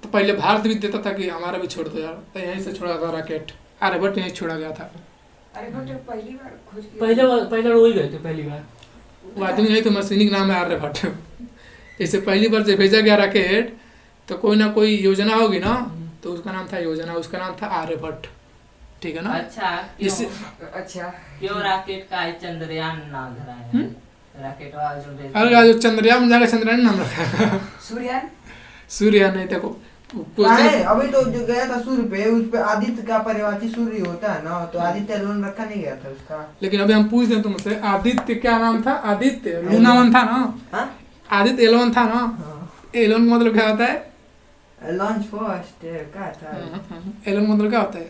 तो पहले भारत भी देता था कि हमारा भी छोड़ दो यार, तो यहीं से छोड़ा था रैकेट। आर्यभट्ट यहीं छोड़ा गया था। अरे भट्ट पहली बार खोज किया। पहले बार वही गए थे पहली बार। वो आदमी यही तो मशीनिक नाम है आर्यभट्ट। जैसे पहली बार जब भेजा गया रैकेट तो कोई ना कोई योजना होगी ना, तो उसका नाम था योजना, उसका नाम था आर्यभट्ट। ठीक है ना? अच्छा इससे अच्छा क्यों रॉकेट का चंद्रयान नाम धरा है? रॉकेट वाला जो भेजते अरे हैं। जो चंद्रयान जाकर चंद्रयान नाम रखा है। सूर्यान सूर्य नहीं, देखो है? क्वेश्चन अभी तो जो गया था सूर्य पे, उस पे आदित्य का पर्यायवाची सूर्य होता है ना, तो आदित्य एलोन रखा नहीं गया था उसका। लेकिन अभी हम पूछ दें तुमसे, आदित्य क्या नाम था? आदित्य लूना वन था ना? हाँ आदित्य एलोन था ना? एलोन का मतलब क्या होता है? लॉन्च फर्स्ट क्या था? एलोन का मतलब क्या होता है?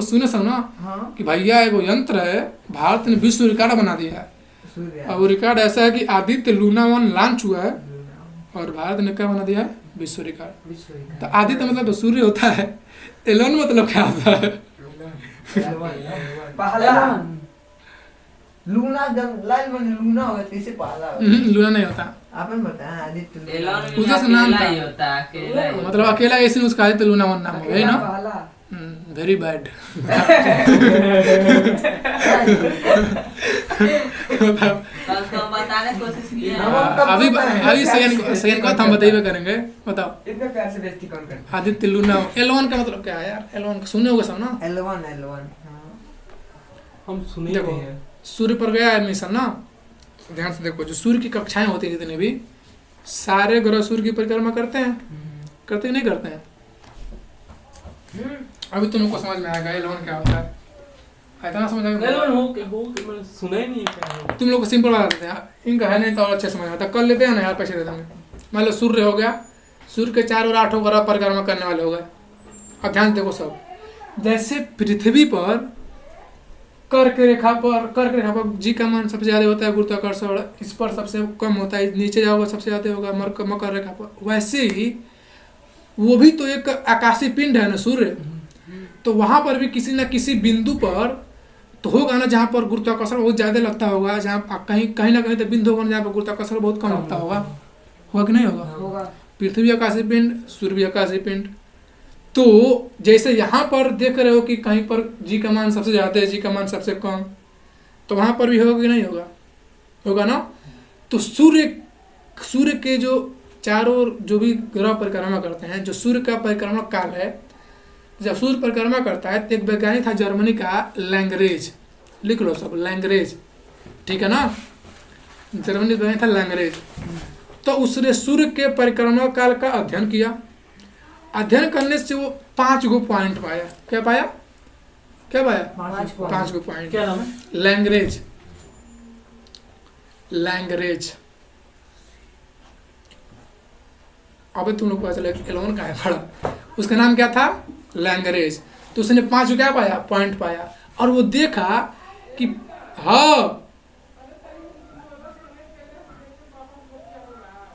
सुनो सब ना हाँ कि भैया एगो यंत्र है, भारत ने विश्व रिकॉर्ड बना दिया है। सूर्य और वो रिकॉर्ड ऐसा है कि आदित्य लूना वन लॉन्च हुआ है और भारत ने क्या बना दिया है? विश्व रिकॉर्ड। विश्व तो आदित्य मतलब तो सूर्य होता है, एलोन मतलब क्या होता है? पहला लूना जब लाल बने लूना होगा तो इसे पहला होगा। लूना नहीं होता, आपने बताया आदित्य लूना। एलोन भी उसका नाम अकेला था। ही होता है, अकेला ही होता मतलब अकेला इसलिए उसका आदित्य लूना वन नाम हो गया ना? पहला वेरी बैड। है। कल तो हम बताने की कोशिश किए हैं। अभी अभी सेकंड का हम बताइए करेंगे। बताओ इतने प्यार से बेइज्जती कौन करता आदित्य लूना एलोन का मतलब क्या है यार? एलोन का सुने होगा सब ना? एलवन एलवन हाँ। हम सुने देखो नहीं हैं। सूर्य पर गया है मिशन ना, ध्यान से देखो। जो सूर्य की कक्षाएं होती हैं जितने भी, सारे ग्रह सूर्य की परिक्रमा करते हैं, करते कि नहीं करते हैं? अभी तुम लोग को समझ में आएगा एलोन क्या होता है। इतना समझ आएगा? एलोन हो मैंने सुना ही नहीं है क्या है। तुम लोग को सिंपल बता देते हैं, इनका है नहीं तो और अच्छे समझ में आता। कर लेते हैं ना यार, पैसे दे देंगे। मान लो सूर्य हो गया, सूर्य के 4 और 8 ग्रह परिक्रमा करने वाले हो गए। अब ध्यान से देखो सब, जैसे पृथ्वी पर कर्क रेखा पर जी का मान सबसे ज्यादा होता है, गुरुत्वाकर्षण इस पर सबसे कम होता है, नीचे जाओगे सबसे ज्यादा होगा मकर रेखा पर। वैसे ही वो भी तो एक आकाशीय पिंड है ना सूर्य, तो वहां पर भी किसी न किसी बिंदु पर तो होगा ना जहाँ पर गुरुत्वाकर्षण बहुत ज्यादा लगता होगा, जहाँ कहीं ना कहीं तो बिंदु होगा जहाँ पर गुरुत्वाकर्षण बहुत कम लगता होगा कि नहीं होगा? होगा पृथ्वी आकाशीय पिंड, सूर्य भी आकाशीय पिंड। तो जैसे यहाँ पर देख रहे हो कि कहीं पर जी का मान सबसे ज्यादा है, जी का मान सबसे कम, तो वहां पर भी होगा कि नहीं होगा? होगा ना? तो सूर्य के जो चारों ओर जो भी ग्रह परिक्रमा करते हैं, जो सूर्य का परिक्रमा काल है, जब सूर्य परिक्रमा करता है तो एक वैज्ञानिक था जर्मनी का लैंगरेज, लिख लो सब लैंगरेज, ठीक है ना? जर्मनी वैज्ञानिक था लैंगरेज। तो उसने सूर्य के परिक्रमा काल का अध्ययन किया। अध्ययन करने से वो 5 गो पॉइंट पाया। क्या पाया? 5 गो पॉइंट। क्या नाम है? लैंगरेज। अबे तुम लोग को पता चला एलोन का है बड़ा, उसका नाम क्या था? लैंगरेज। तो उसने 5 क्या पाया? पॉइंट पाया। और वो देखा कि हाँ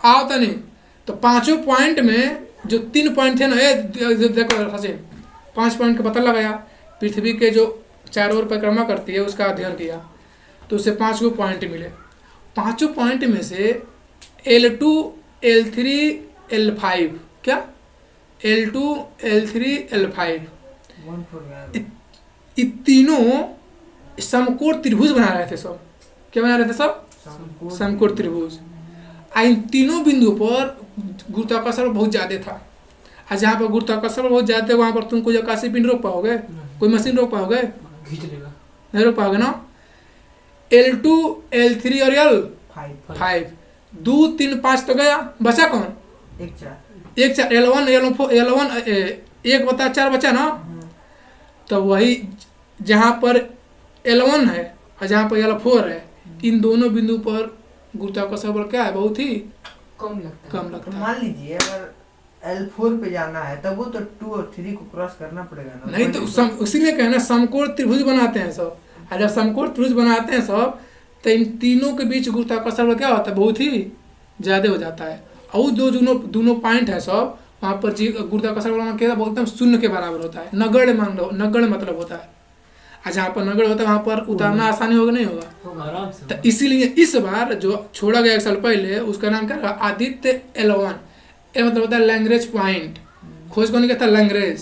आओ तो नहीं, तो 5 पॉइंट में जो 3 पॉइंट थे ना, देखो सचिन, 5 पॉइंट का पता लगाया, पृथ्वी के जो चारों ओर परिक्रमा करती है उसका अध्ययन किया, तो उससे 5 गो पॉइंट मिले। 5 पॉइंट में से L2, L3, L5 क्या? L2, L3, L5 ये तीनों समकोण त्रिभुज बना रहे थे सब। क्या बना रहे थे सब? समकोण त्रिभुज। इन तीनों बिंदु पर गुरुत्वाकर्षण बहुत ज्यादा था। और जहाँ पर गुरुत्वाकर्षण बहुत ज्यादा है वहाँ पर तुम कोई आकाशीय पिंड रोक पाओगे? कोई मशीन रोक पाओगे? खींच लेगा। नहीं रोक पाओगे ना। L2, L3 और L5 2, 3, 5 तो गया, बचा कौन? 1, 4 L1 1/4 बचा ना। तो वही जहाँ पर L1 है और जहाँ पर L4 है, इन दोनों बिंदु पर गुरुत्वाकर्षण बल क्या है? बहुत ही कम लगता है। तो मान लीजिए अगर L4 पे जाना है तब वो तो 2 और 3 को क्रॉस करना पड़ेगा ना। नहीं तो उसीलिए कहना समकोण त्रिभुज बनाते हैं सब। और जब समकोण त्रिभुज बनाते हैं सब, तो इन तीनों के बीच गुरुत्वाकर्षण बल क्या होता है? बहुत ही ज्यादा हो जाता है। और जो दोनों पॉइंट है सब, वहाँ पर जी गुरुत्वाकर्षण बल क्या बोलते हैं, शून्य के बराबर होता है। नगण्य मान लो, नगण्य मतलब होता है। और जहाँ पर नगण्य होता है वहाँ पर उतारना आसानी होगा नहीं होगा। आराम से तो इसीलिए इस बार जो छोड़ा गया 1 साल पहले उसका नाम क्या रखा, आदित्य L1। ये मतलब होता है लैग्रेंज पॉइंट। खोज कौन किया था, लैग्रेंज।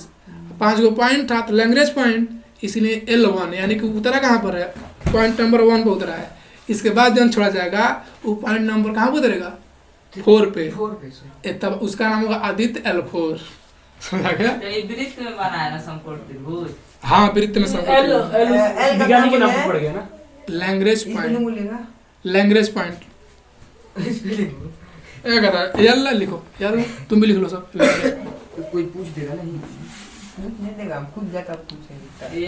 5 गो पॉइंट था तो लैग्रेंज पॉइंट, इसीलिए L1 यानी कि उतरा कहाँ पर है, पॉइंट नंबर 1 पर उतरा है। इसके बाद जब छोड़ा जाएगा वो पॉइंट नंबर कहाँ पर उतरेगा, 4 पे। 4 पे से। तब उसका नाम होगा आदित्य L4। समझा गया? तो ये वृत्त में बना है ना समकोण त्रिभुज। हाँ, वृत्त में एल संपर्क एल एल का विज्ञानी के नाम नाम है? पर पड़ गया ना। लैग्रेंज स्पेलिंग पॉइंट, बोलेगा। लैग्रेंज पॉइंट क्या कहता है, एल लिखो यार, तुम भी लिख लो सब। Lagrange point। तो कोई पूछ देगा नहीं। पूछने देगा, हम खुद जाकर पूछेंगे। ये